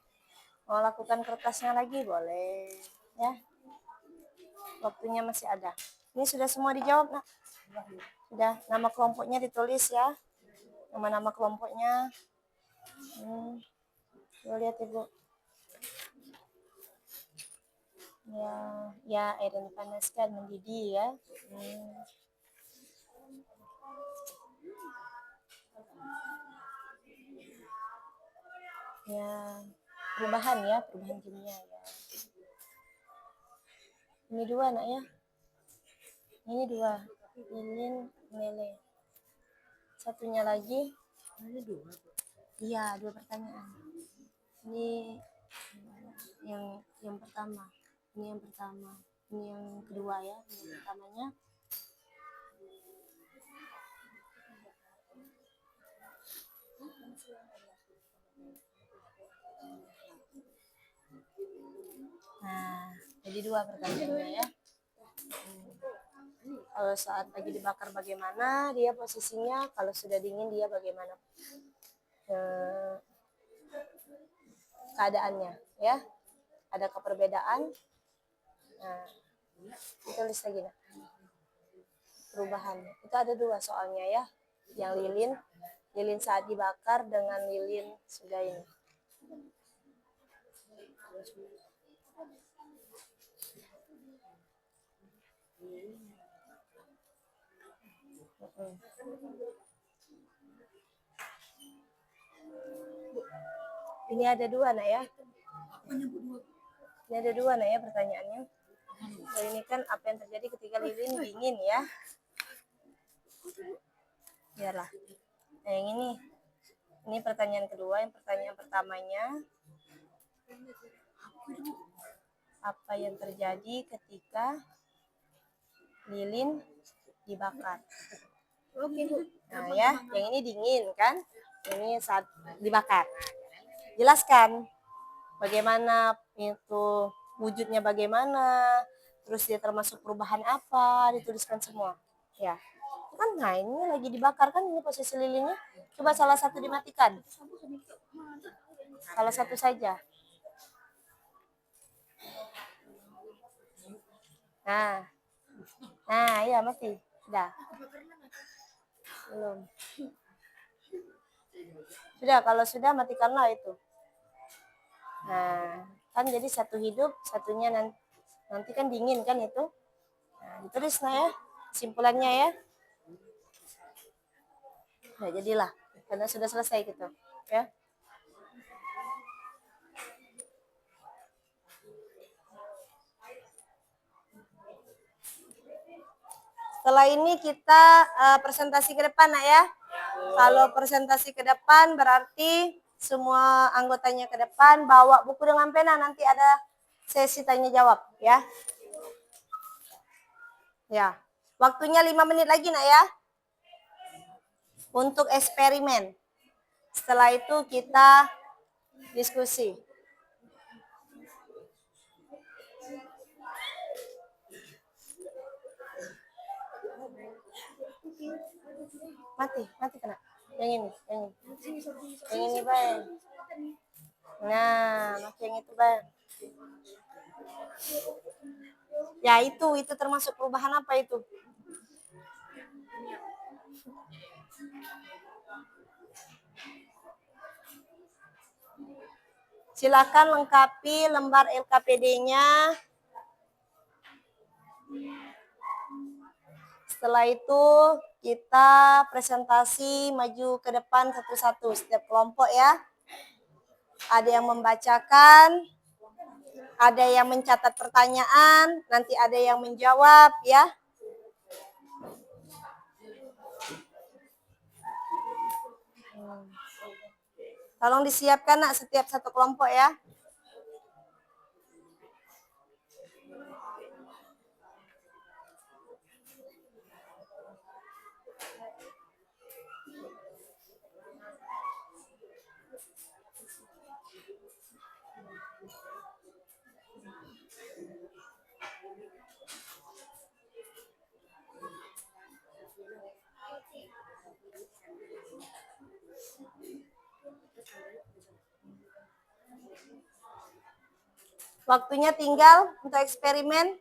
mau lakukan kertasnya lagi boleh, ya. Waktunya masih ada. Ini sudah semua dijawab, nak? Sudah. Nama kelompoknya ditulis ya. Nama-nama kelompoknya. Coba lihat ibu. Ya air yang dipanaskan mendidih ya. Ya, perubahan kimia ya. Ini dua nak ya. Ini dua, lilin, lele. Satunya lagi. Iya, dua pertanyaan. Ini yang pertama. Ini yang pertama. Ini yang kedua ya. Yang pertamanya. Nah, jadi dua pertanyaannya ya. Kalau saat lagi dibakar bagaimana dia posisinya, kalau sudah dingin dia bagaimana keadaannya ya. Adakah perbedaan? Nah, tulis lagi nah. Perubahan. Itu ada dua soalnya ya. Yang lilin saat dibakar dengan lilin sudah ini. Ini ada dua nak ya. Ini ada dua nak ya pertanyaannya. So, ini kan apa yang terjadi ketika lilin dingin ya. Biarlah. Nah, yang ini pertanyaan kedua. Yang pertanyaan pertamanya, apa yang terjadi ketika lilin dibakar? Nah ya, yang ini dingin kan? Ini saat dibakar. Jelaskan bagaimana itu wujudnya, bagaimana, terus dia termasuk perubahan apa, dituliskan semua. Ya, kan? Nah ini lagi dibakar kan, ini posisi lilinnya. Coba salah satu dimatikan. Salah satu saja. Nah, ya mati. Sudah. Belum. Sudah, kalau sudah matikanlah itu. Nah, kan jadi satu hidup, satunya nanti kan dingin kan itu. Nah, ditulis nah ya, kesimpulannya ya. Nah, jadilah, karena sudah selesai gitu, ya. Setelah ini kita presentasi ke depan nak ya. Kalau presentasi ke depan berarti semua anggotanya ke depan bawa buku dengan pena, nanti ada sesi tanya jawab ya. Ya. Waktunya 5 menit lagi nak ya. Untuk eksperimen. Setelah itu kita diskusi. Mati kena. Yang ini. Yang ini baik. Nah, mati yang itu baik. Ya itu termasuk perubahan apa itu? Silakan lengkapi lembar LKPD-nya. Setelah itu kita presentasi maju ke depan satu-satu setiap kelompok ya. Ada yang membacakan, ada yang mencatat pertanyaan, nanti ada yang menjawab ya. Tolong disiapkan nak setiap satu kelompok ya. Waktunya tinggal untuk eksperimen.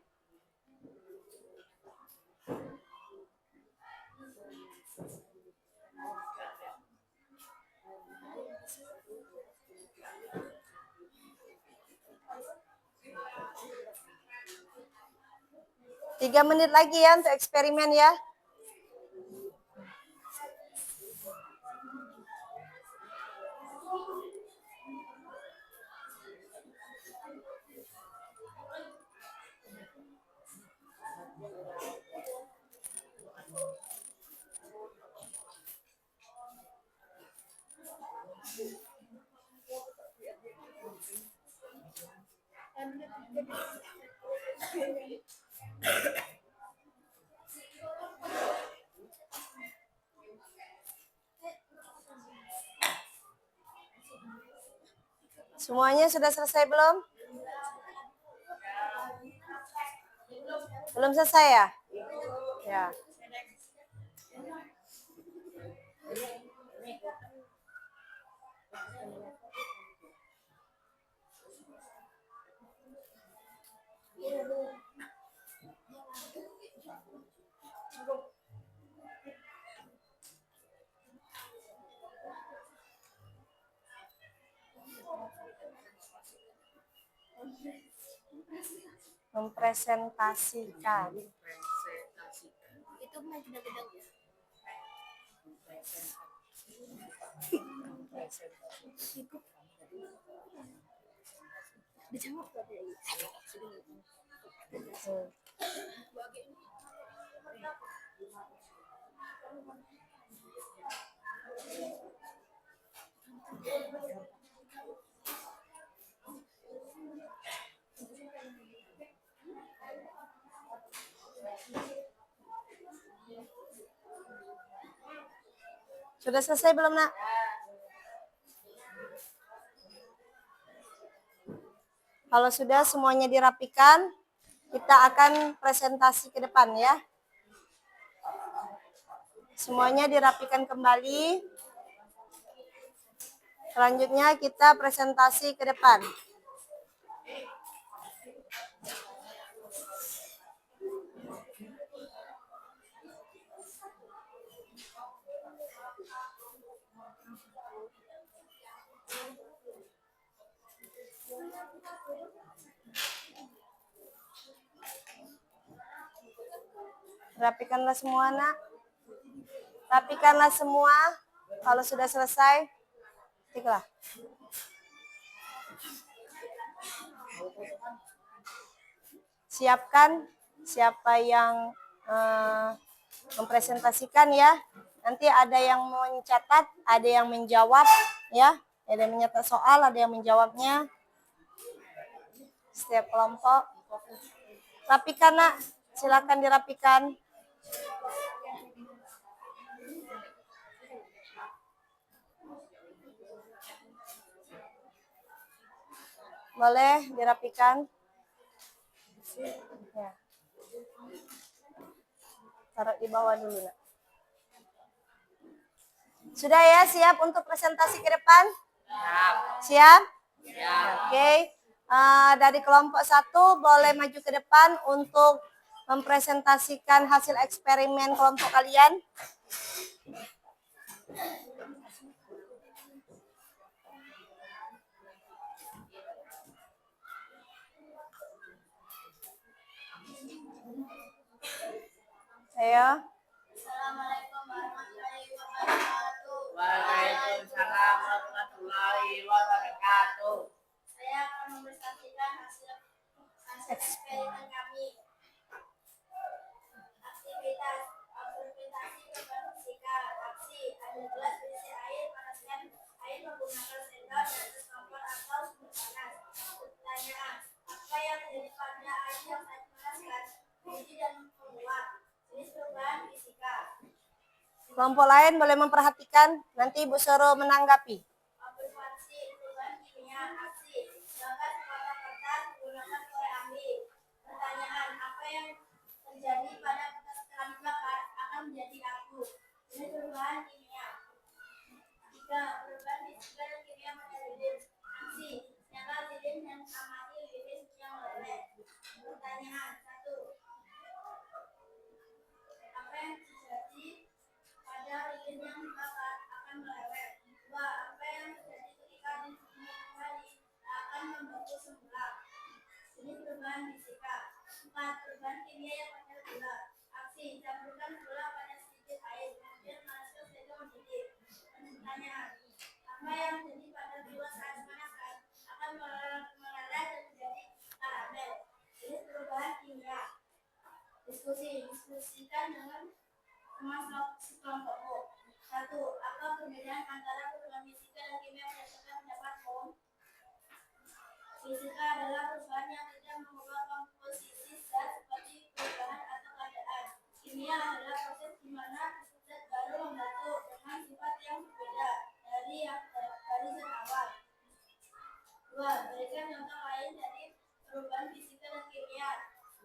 Tiga menit lagi ya untuk eksperimen ya. Semuanya sudah selesai belum? Belum selesai ya? Ya. Mempresentasikan. Itu main gedang-gedang ya. Dijawab gak ya? Sudah selesai belum nak? Kalau sudah semuanya dirapikan, kita akan presentasi ke depan ya. Semuanya dirapikan kembali. Selanjutnya kita presentasi ke depan. Rapikanlah semua nak. Rapikanlah semua. Kalau sudah selesai, tiklah. Siapkan siapa yang mempresentasikan ya. Nanti ada yang mencatat, ada yang menjawab ya. Ada yang mencatat soal, ada yang menjawabnya. Setiap kelompok. Rapikan nak, silakan dirapikan. Boleh dirapikan. Ya. Taruh di bawah dulu nak. Sudah ya, siap untuk presentasi ke depan? Siap? Oke. Dari kelompok 1 boleh maju ke depan untuk mempresentasikan hasil eksperimen kelompok kalian. Ayo. Assalamualaikum warahmatullahi wabarakatuh. Waalaikumsalam warahmatullahi wabarakatuh. Saya akan mempresentasikan hasil eksperimen kami. Aktivitas observasi perubahan fisika. Aksi: ada gelas berisi air, panaskan air menggunakan sendok di atas kompor atau sumber panas. Pertanyaan: apa yang terjadi pada air yang saya panaskan? Mendidih dan menguap. Jenis perubahan fisika. Kelompok lain boleh memperhatikan, nanti Ibu suruh menanggapi. Observasi perubahan kimia. Aksi: silakan sepotong kertas menggunakan korek api. Pertanyaan: apa yang terjadi pada kertas setelah dibakar akan menjadi abu. Jenis perubahan kimia. 3. Perubahan fisika dan kimia pada lilin. Aksi: nyala lilin dan amati lilin yang meleleh. Pertanyaan: 1. Apa yang terjadi pada lilin yang dibakar akan meleleh. 2. Apa yang terjadi ketika lilin kembali akan membeku semula. Jenis perubahan fisika. 4. Perubahan kimia yang pada gula. Aksi: campurkan gula pada sedikit air, kemudian panaskan sehingga mendidih. Pertanyaan: apa yang terjadi pada gula saat dipanaskan akan meleleh dan menjadi karamel. Jenis perubahan kimia. Diskusikan dengan teman sekelompokmu. 1. Apa perbedaan antara perubahan fisika dan kimia berdasarkan pendapatmu? Fisika adalah perubahan yang tidak mengubah komposisi zat seperti perubahan atau keadaan. Kimia adalah proses di mana zat baru membentuk dengan sifat yang berbeda dari zat awal. 2. Berikan contoh lain dari perubahan fisika dan kimia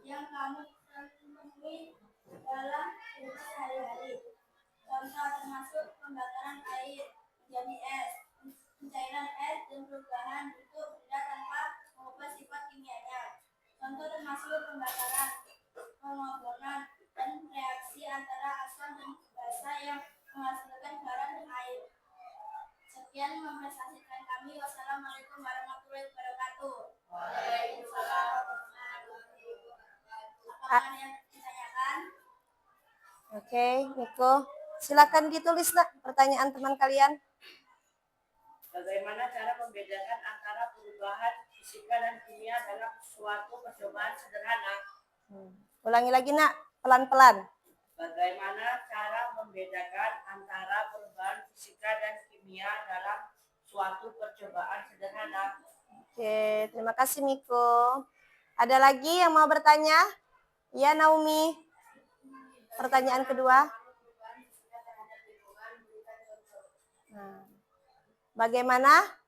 yang kamu temui dalam kehidupan sehari-hari. Contoh termasuk pembakaran air menjadi es, pencairan es, dan perubahan bentuk benda tanpa mengubah sifat kimianya. Contoh termasuk pembakaran, pengoboran, dan reaksi antara asam dan basa yang menghasilkan garam dan air. Sekian mempresentasikan kami. Wassalamualaikum warahmatullahi wabarakatuh. Waalaikumsalam warahmatullahi wabarakatuh. Apakah ada yang ditanyakan? Oke, Niko. Silakan ditulis nak pertanyaan teman kalian. Bagaimana cara membedakan antara perubahan fisika dan kimia dalam suatu percobaan sederhana? Ulangi lagi nak, pelan-pelan. Bagaimana cara membedakan antara perubahan fisika dan kimia dalam suatu percobaan sederhana? Oke, terima kasih Miko. Ada lagi yang mau bertanya? Ya, Naomi. Pertanyaan kedua. Nah, bagaimana?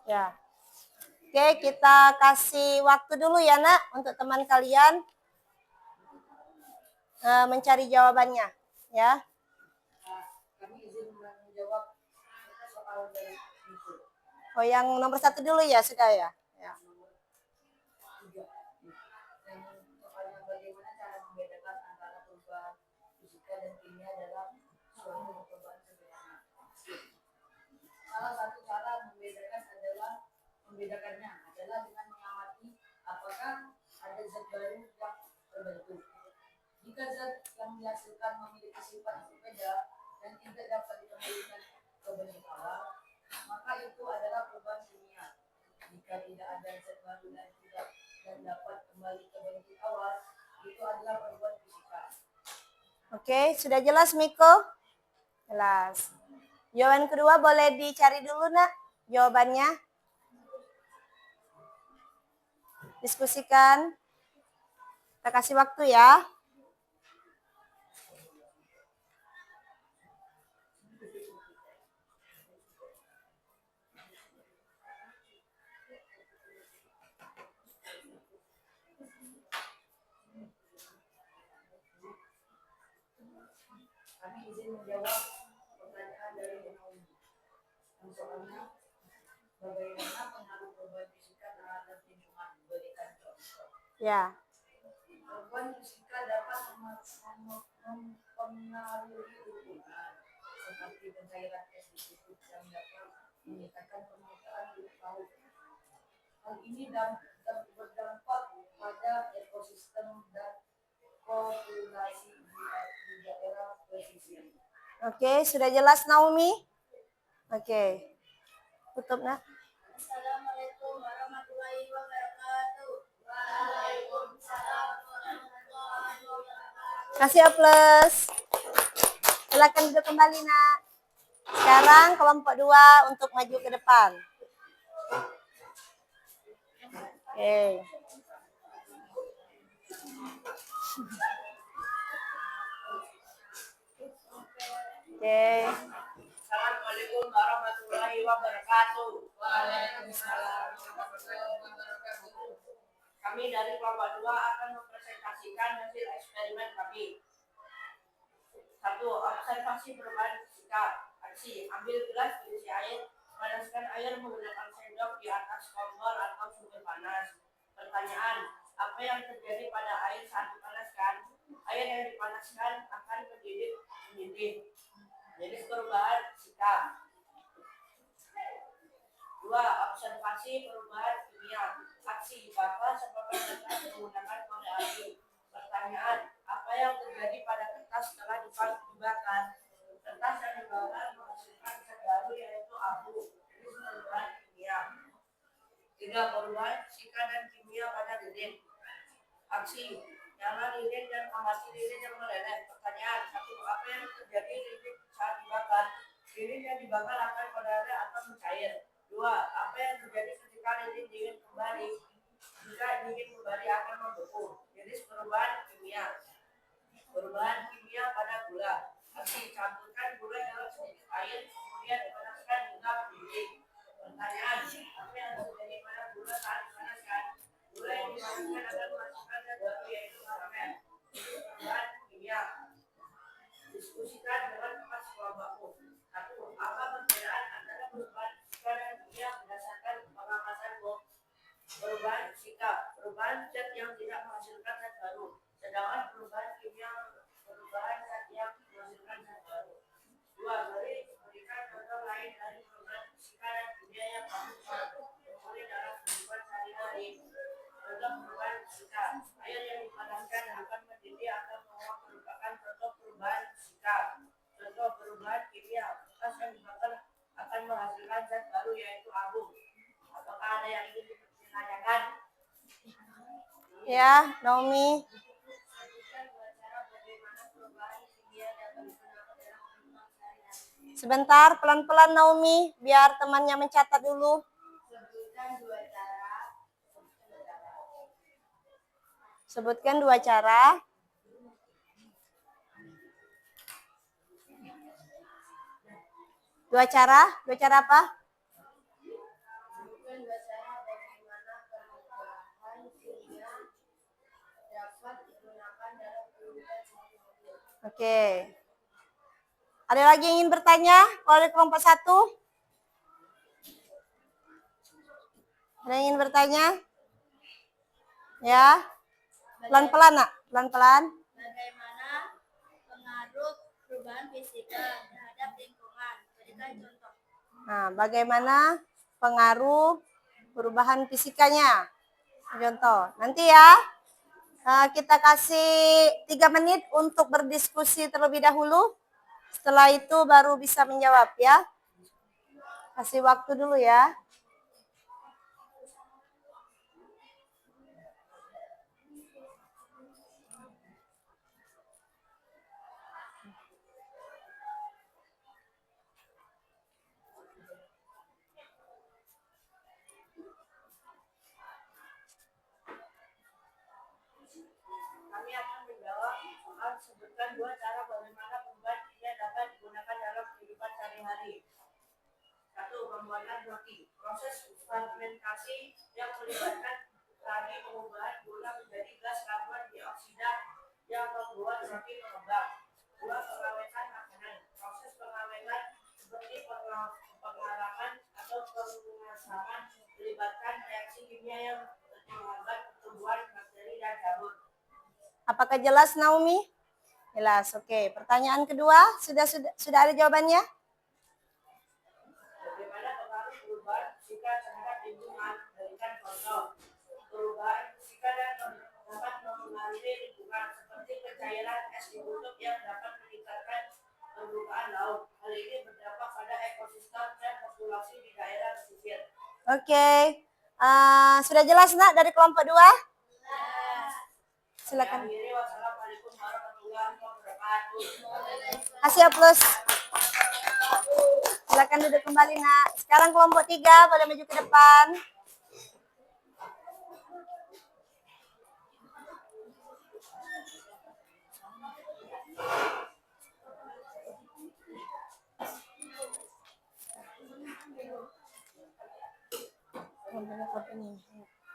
Ya. Oke, kita kasih waktu dulu ya, Nak, untuk teman kalian mencari jawabannya, ya. Kami izin menjawab soal dari itu. Oh, yang nomor 1 dulu ya, sudah ya. Ya. Yang soalnya bagaimana cara membedakan antara perubahan fisika dan kimia dalam suatu percobaan sederhana. Salah satu cara membedakannya adalah dengan mengamati apakah ada zat baru yang terbentuk. Jika zat yang dihasilkan memiliki sifat yang berbeda dan tidak dapat dikembalikan ke bentuk awal, maka itu adalah perubahan kimia. Jika tidak ada zat baru dan dapat kembali ke bentuk awal, itu adalah perubahan fisika. Oke, sudah jelas Miko? Jelas. Jawaban kedua boleh dicari dulu, Nak, jawabannya. Diskusikan. Kita kasih waktu ya. Kami izin menjawab pertanyaan dari Naomi. Soalnya, bagaimana pengaruh perubahan fisika terhadap lingkungan? Berikan contoh. Ya. Perubahan fisika dapat mempengaruhi lingkungan, arti pencairan es tersebut yang dapat meningkatkan permukaan bumi laut. Hal ini berdampak pada ekosistem dan populasi di daerah pesisir. Oke, sudah jelas Naomi? Oke. Tutup nah. Assalamualaikum warahmatullahi wabarakatuh. Waalaikumsalam warahmatullahi wabarakatuh. Kasih aplaus. Silakan duduk kembali nak. Sekarang kelompok 2 untuk maju ke depan. Oke. Oke. Assalamualaikum warahmatullahi wabarakatuh. Waalaikumsalam warahmatullahi wabarakatuh. Kami dari kelompok 2 akan mempresentasikan hasil eksperimen kami. 1. Observasi perubahan fisika. Aksi: ambil gelas berisi air, panaskan air menggunakan sendok di atas kompor atau sumber panas. Pertanyaan: apa yang terjadi pada air saat dipanaskan? Air yang dipanaskan akan mendidih. Jenis perubahan fisika. 2. Observasi perubahan kimia. Aksi: bakar sepapan kertas menggunakan korek api. Pertanyaan: apa yang terjadi pada kertas setelah dibakar? Kertas yang dibakar menghasilkan zat baru yaitu abu. Jenis perubahan kimia. 3. Perubahan fisika dan kimia pada lilin. Aksi: nyala lilin dan amati lilin yang meleleh. Pertanyaan: 1. Apa yang terjadi lilin saat dibakar? Lilin yang dibakar akan meleleh atau mencair. 2. Apa yang terjadi ketika lilin dingin kembali? Jika dingin kembali akan membeku. Jenis perubahan kimia. Perubahan kimia pada gula. Aksi: campurkan gula dalam sedikit air, kemudian dipanaskan hingga mendidih. Pertanyaan: apa yang terjadi pada gula saat dipanaskan? Gula yang dipanaskan akan menghasilkan zat baru yaitu karamel. Perubahan kimia. Diskusikan dengan teman sekelompokmu. 1. Apa perbedaan antara perubahan fisika dan kimia berdasarkan pengamatanmu? Perubahan fisika: perubahan zat yang tidak menghasilkan zat baru, sedangkan perubahan kimia perubahan zat yang menghasilkan zat baru. 2. Berikan contoh lain dari perubahan fisika dan kimia yang kamu temui dalam kehidupan sehari-hari. Contoh perubahan fisika: air yang dipanaskan akan mendidih atau menguap merupakan contoh perubahan fisika. Contoh perubahan kimia: kertas yang dibakar akan menghasilkan zat baru yaitu abu. Apakah ada yang ingin ditanyakan? Ya, Naomi. Sebentar, pelan-pelan Naomi, biar temannya mencatat dulu. Sebutkan 2 cara. Dua cara apa? Sebutkan 2 cara bagaimana perubahan kimia dapat digunakan dalam kehidupan sehari-hari. Oke. Ada lagi yang ingin bertanya oleh kelompok 1? Ada yang ingin bertanya? Ya. Pelan-pelan, Nak. Pelan-pelan. Bagaimana pengaruh perubahan fisika terhadap lingkungan? Berikan contoh. Nah, bagaimana pengaruh perubahan fisikanya? Contoh. Nanti ya, kita kasih 3 menit untuk berdiskusi terlebih dahulu. Setelah itu baru bisa menjawab ya. Kasih waktu dulu ya. Kami akan menjawab soal sebutkan 2 cara bagaimana perubahan kimia dapat digunakan dalam kehidupan sehari-hari. 1. Pembuatan roti. Proses fermentasi yang melibatkan ragi pengubahan gula menjadi gas karbon dioksida yang membuat roti mengembang. 2. Pengawetan makanan. Proses pengawetan seperti pengarahan atau pemasakan melibatkan reaksi kimia yang menghambat pertumbuhan bakteri dan jamur. Apakah jelas Naomi? Jelas. Oke. Pertanyaan kedua, sudah ada jawabannya? Bagaimana pengaruh perubahan fisika terhadap lingkungan? Berikan contoh. Perubahan fisika dapat mempengaruhi lingkungan seperti pencairan es di kutub yang dapat meningkatkan permukaan laut. Hal ini berdampak pada ekosistem dan populasi di daerah pesisir. Oke. Sudah jelas nak dari kelompok 2? Silakan. Wassalamualaikum warahmatullahi wabarakatuh. Kasih plus. Silakan duduk kembali nak. Sekarang kelompok 3 boleh maju ke depan.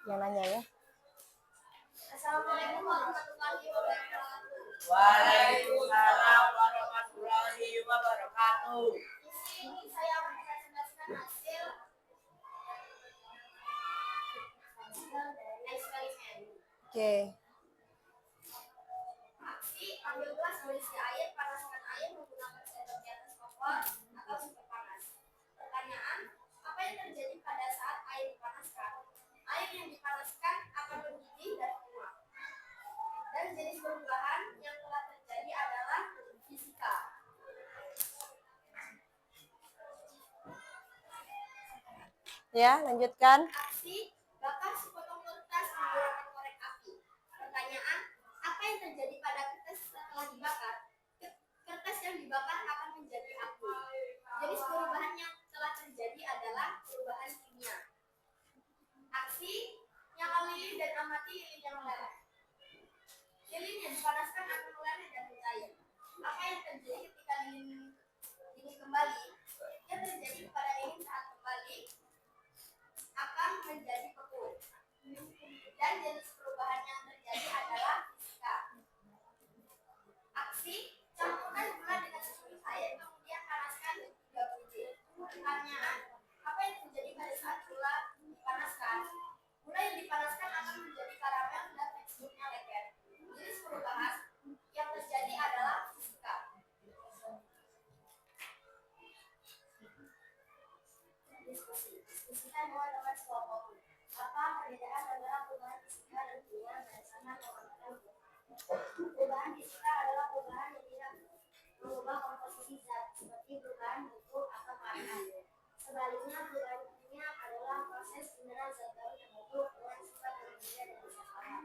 Yang nanya ya. Assalamualaikum warahmatullahi wabarakatuh. Waalaikumsalam warahmatullahi wabarakatuh. Di sini saya mempresentasikan hasil eksperimen. Oke. Aksi ambil gelas berisi air, panaskan air menggunakan sendok di atas kompor atau super panas. Pertanyaan, apa yang terjadi pada saat air dipanaskan? Air yang dipanaskan akan mendidih dan menguap. Dan jenis perubahan yang telah terjadi adalah fisika. Ya, lanjutkan. Aksi bakar sepotong kertas menggunakan korek api. Pertanyaan, apa yang terjadi pada kertas setelah dibakar? Kertas yang dibakar akan menjadi api. Jenis perubahan yang telah terjadi adalah perubahan kimia. Aksi, nyalakan lilin dan amati lilin yang meleleh. Lilin yang dipanaskan akan meleleh dan mencair. Apa yang terjadi ketika lilin ini kembali? Yang terjadi pada lilin saat kembali akan menjadi beku. Dan jenis perubahan yang terjadi adalah fisika. Aksi, campurkan gula dengan sedikit air, kemudian panaskan hingga bulir. Pertanyaan, apa yang terjadi pada saat gula dipanaskan? Gula yang dipanaskan akan menjadi karamel dan teksturnya lengket. Jenis perubahan yang terjadi adalah fisika. Fisika dua teman kelompok. Apa perbedaan antara perubahan fisika dan kimia berdasarkan pengamatan buku? Perubahan fisika adalah perubahan yang tidak mengubah komposisi zat, seperti perubahan bentuk atau warna. Sebaliknya, perubahan kimia adalah proses di mana zat baru terbentuk dengan sifat yang berbeda dari zat lama.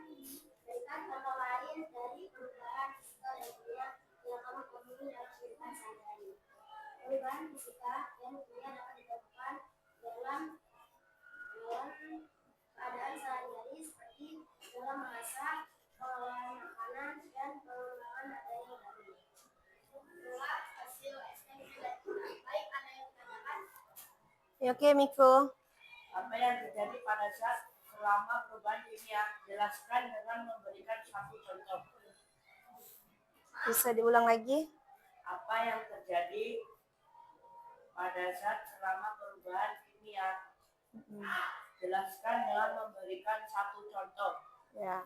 Berikan contoh lain dari perubahan fisika dan kimia yang kamu temui dalam kehidupan sehari-hari. Perubahan fisika dan kimia dapat ditemukan dalam keadaan sehari-hari seperti dalam memasak, pengolahan makanan, dan pengembangan materi baru. Itulah hasil eksperimen kita. Baik, ada yang ditanyakan? Oke, Miko. Apa yang terjadi pada saat selama perubahan kimia? Jelaskan dengan memberikan satu contoh. Bisa diulang lagi? Apa yang terjadi pada saat selama perubahan kimia? Jelaskan dengan memberikan satu contoh. Ya.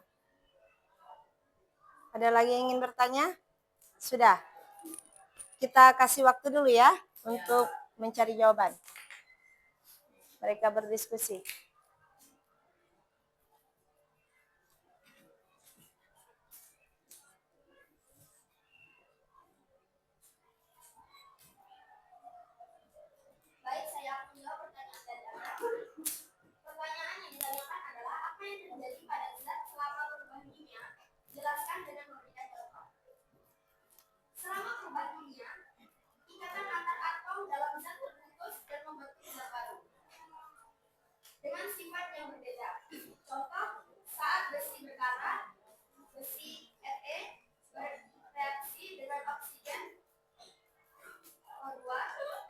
Ada lagi yang ingin bertanya? Sudah. Kita kasih waktu dulu ya untuk mencari jawaban. Mereka berdiskusi. Baik, saya akan menjawab pertanyaan dari Anda. Pertanyaan yang ditanyakan adalah apa yang terjadi pada zat selama perubahan kimia? Jelaskan dengan memberikan contoh. Selama perubahan kimia, ikatan antar atom dalam zat terputus dan membentuk zat baru dengan sifat yang berbeda. Contoh, saat besi berkarat, besi Fe bereaksi dengan oksigen O2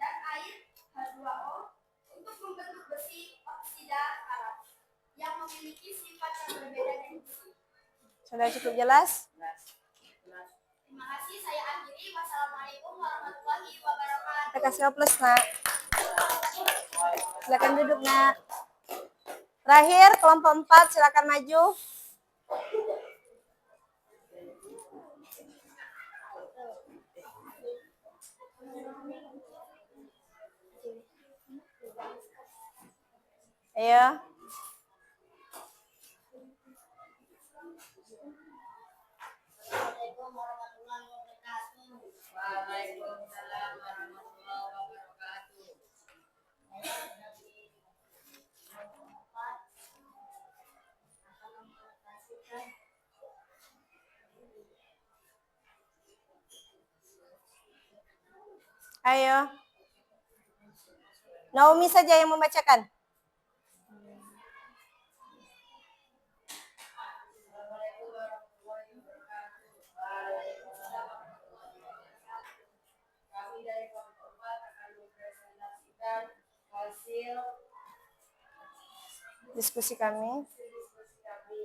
dan air H2O untuk membentuk besi oksida karat yang memiliki sifat yang berbeda dari besi. Sudah cukup jelas? Terima kasih, saya akhiri. Wassalamualaikum warahmatullahi wabarakatuh. Kita kasih plus, nak. Silakan duduk, nak. Terakhir, kelompok 4, silakan maju. Ayo. Assalamualaikum warahmatullahi wabarakatuh. Waalaikumsalam warahmatullahi wabarakatuh. Akan mempresentasikan Ayo. Naomi saja yang membacakan. Assalamualaikum warahmatullahi wabarakatuh. Waalaikumsalam warahmatullahi wabarakatuh. Kami dari kelompok 4 akan mempresentasikan hasil Diskusi kami. diskusi kami.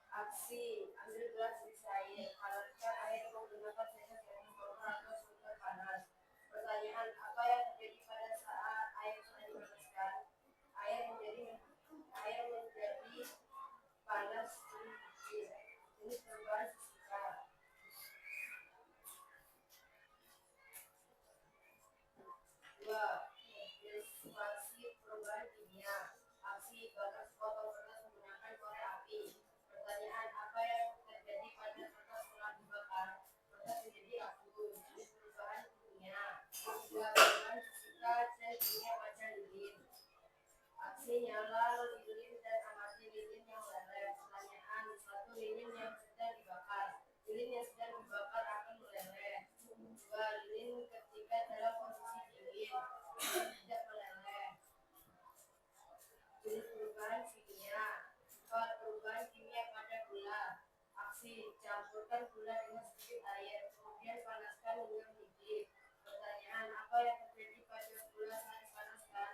Aksi ambil gelas isi air, panaskan air menggunakan sendok yang kompor atau sumber panas. Pertanyaan, apa yang terjadi pada saat air sudah dipanaskan? Air menjadi panas sedikit. Ini perubahan fisika. Dua, derivaksi perubahan kimia. Aksi bakar sepotong kertas menggunakan korek api. Pertanyaan, apa yang terjadi pada kertas setelah dibakar? Kertas menjadi abu. Ini perubahan kimia. Dua, perubahan fisika sel kimia pada lilin. Aksi nyala lilin dan amati lilin yang meleleh. Pertanyaan, satu lilin yang sedang dibakar. Lilin yang sedang dibakar akan meleleh. Dua, lilin ketika dalam posisi dingin tidak meleleh. Jenis perubahan kimia. Empat, perubahan kimia pada gula. Aksi, campurkan gula dengan sedikit air, kemudian panaskan hingga mendidih. Pertanyaan, apa yang terjadi pada gula saat dipanaskan?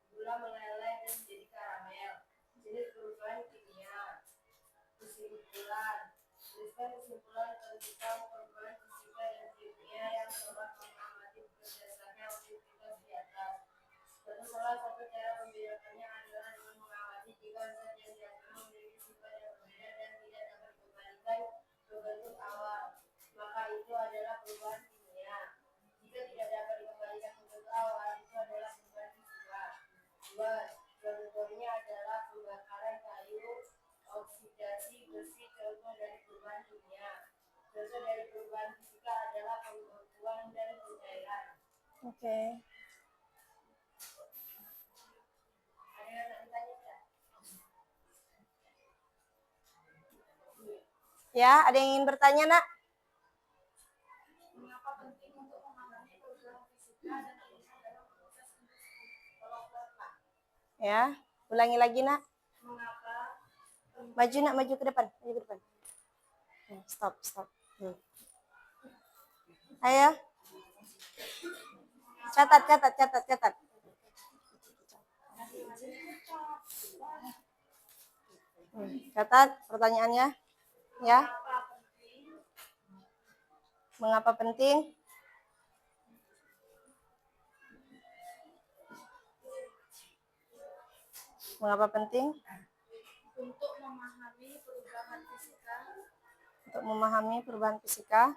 Gula meleleh dan menjadi karamel. Jenis perubahan kimia. Kesimpulan. Tuliskan kesimpulan tentang perubahan fisika dan kimia yang telah mengamati berdasarkan aktivitas di atas. Salah satu cara membedakannya adalah dengan mengamati jika zat yang diambil memiliki sifat yang berbeda dan tidak dapat dikembalikan ke bentuk awal, maka itu adalah perubahan kimia. Jika tidak dapat dikembalikan ke bentuk awal, itu adalah perubahan fisika. Dua, contohnya adalah pembakaran kayu, oksidasi besi, contoh dari perubahan kimia. Contoh dari perubahan fisika adalah pembekuan dan pencairan. Oke. Ada yang nak ditanya tidak? Ya, ada yang ingin bertanya, Nak? Mengapa penting untuk memahami program fisika dan kimia dalam proses industri? Tolong pelan-pelan. Ya, ulangi lagi, Nak. Mengapa Maju, Nak, maju ke depan. Maju ke depan. Stop. Ayo. Catat. Catat pertanyaannya. Ya. Mengapa penting? Mengapa penting? untuk memahami perubahan fisika Untuk memahami perubahan fisika.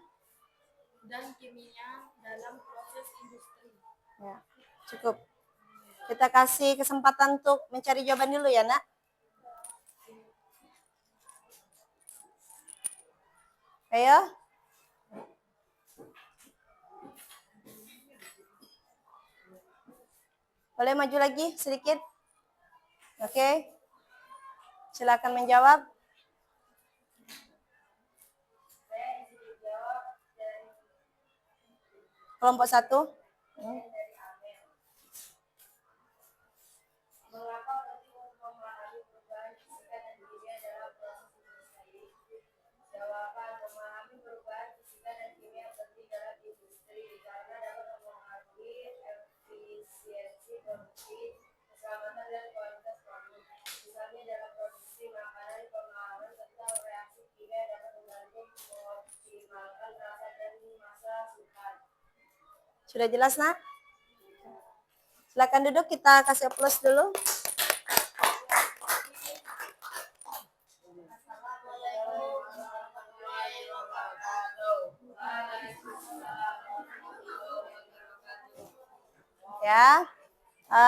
dan kimia dalam proses industri. Ya, cukup. Kita kasih kesempatan untuk mencari jawaban dulu ya, Nak. Ayo. Boleh maju lagi sedikit? Oke. Silakan menjawab. saya isi dijawab dari Kelompok 1. dari Amel. Mengapa penting untuk memahami perubahan fisika dan kimia dalam proses industri? Jawaban, memahami perubahan fisika dan kimia penting dalam industri karena dapat mempengaruhi efisiensi produksi, keselamatan dan kualitas produk. Misalnya dalam produksi makanan, pengolahan serta reaksi kimia dapat membantu mengoptimalkan rasa dan masa simpan. Sudah jelas, Nak? Silakan duduk, kita kasih aplaus dulu. Assalamualaikum warahmatullahi wabarakatuh. Waalaikumsalam warahmatullahi wabarakatuh. Ya.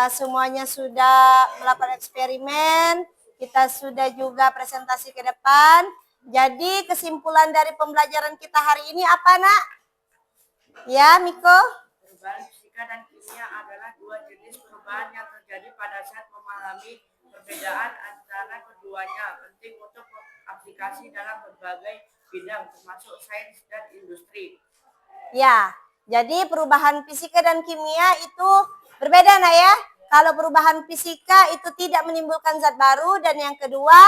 Semuanya sudah melakukan eksperimen, kita sudah juga presentasi ke depan. Jadi kesimpulan dari pembelajaran kita hari ini apa, Nak? Ya, Miko? Perubahan fisika dan kimia adalah dua jenis perubahan yang terjadi pada saat memahami perbedaan antara keduanya. Penting untuk aplikasi dalam berbagai bidang, termasuk sains dan industri. Ya, jadi perubahan fisika dan kimia itu berbeda, Nak ya. Kalau perubahan fisika itu tidak menimbulkan zat baru, dan yang kedua,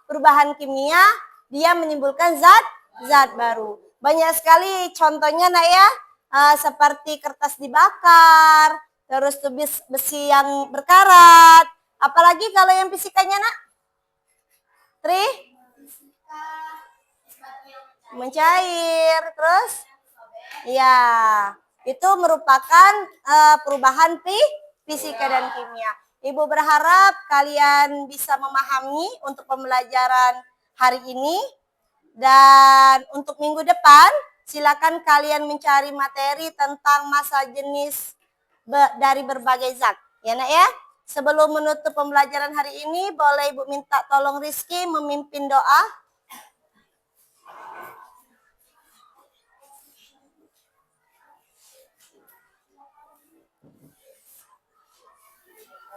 perubahan kimia dia menimbulkan zat baru. Banyak sekali contohnya, Nak ya, seperti kertas dibakar, terus tuh besi yang berkarat. Apalagi kalau yang fisikanya, Nak? Tri? Mencair, terus? Ya, itu merupakan perubahan fisika dan kimia. Ibu berharap kalian bisa memahami untuk pembelajaran hari ini. Dan untuk minggu depan, silakan kalian mencari materi tentang massa jenis dari berbagai zat. Ya, Nak ya? Sebelum menutup pembelajaran hari ini, boleh Ibu minta tolong Rizky memimpin doa.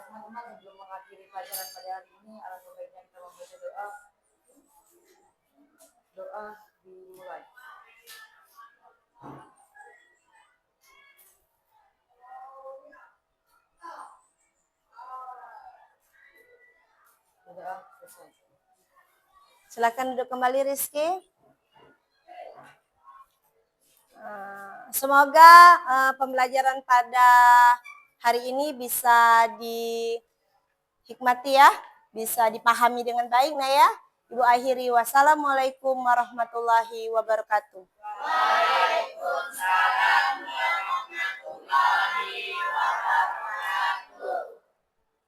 Teman-teman, sebelum mengakhiri pelajaran pada hari ini, alangkah baiknya kita membaca doa. Doa dimulai. Doa selesai. Silakan duduk kembali, Rizky. Semoga pembelajaran pada hari ini bisa dihikmati ya, bisa dipahami dengan baik, Nah ya. Ibu akhiri, wassalamualaikum warahmatullahi wabarakatuh.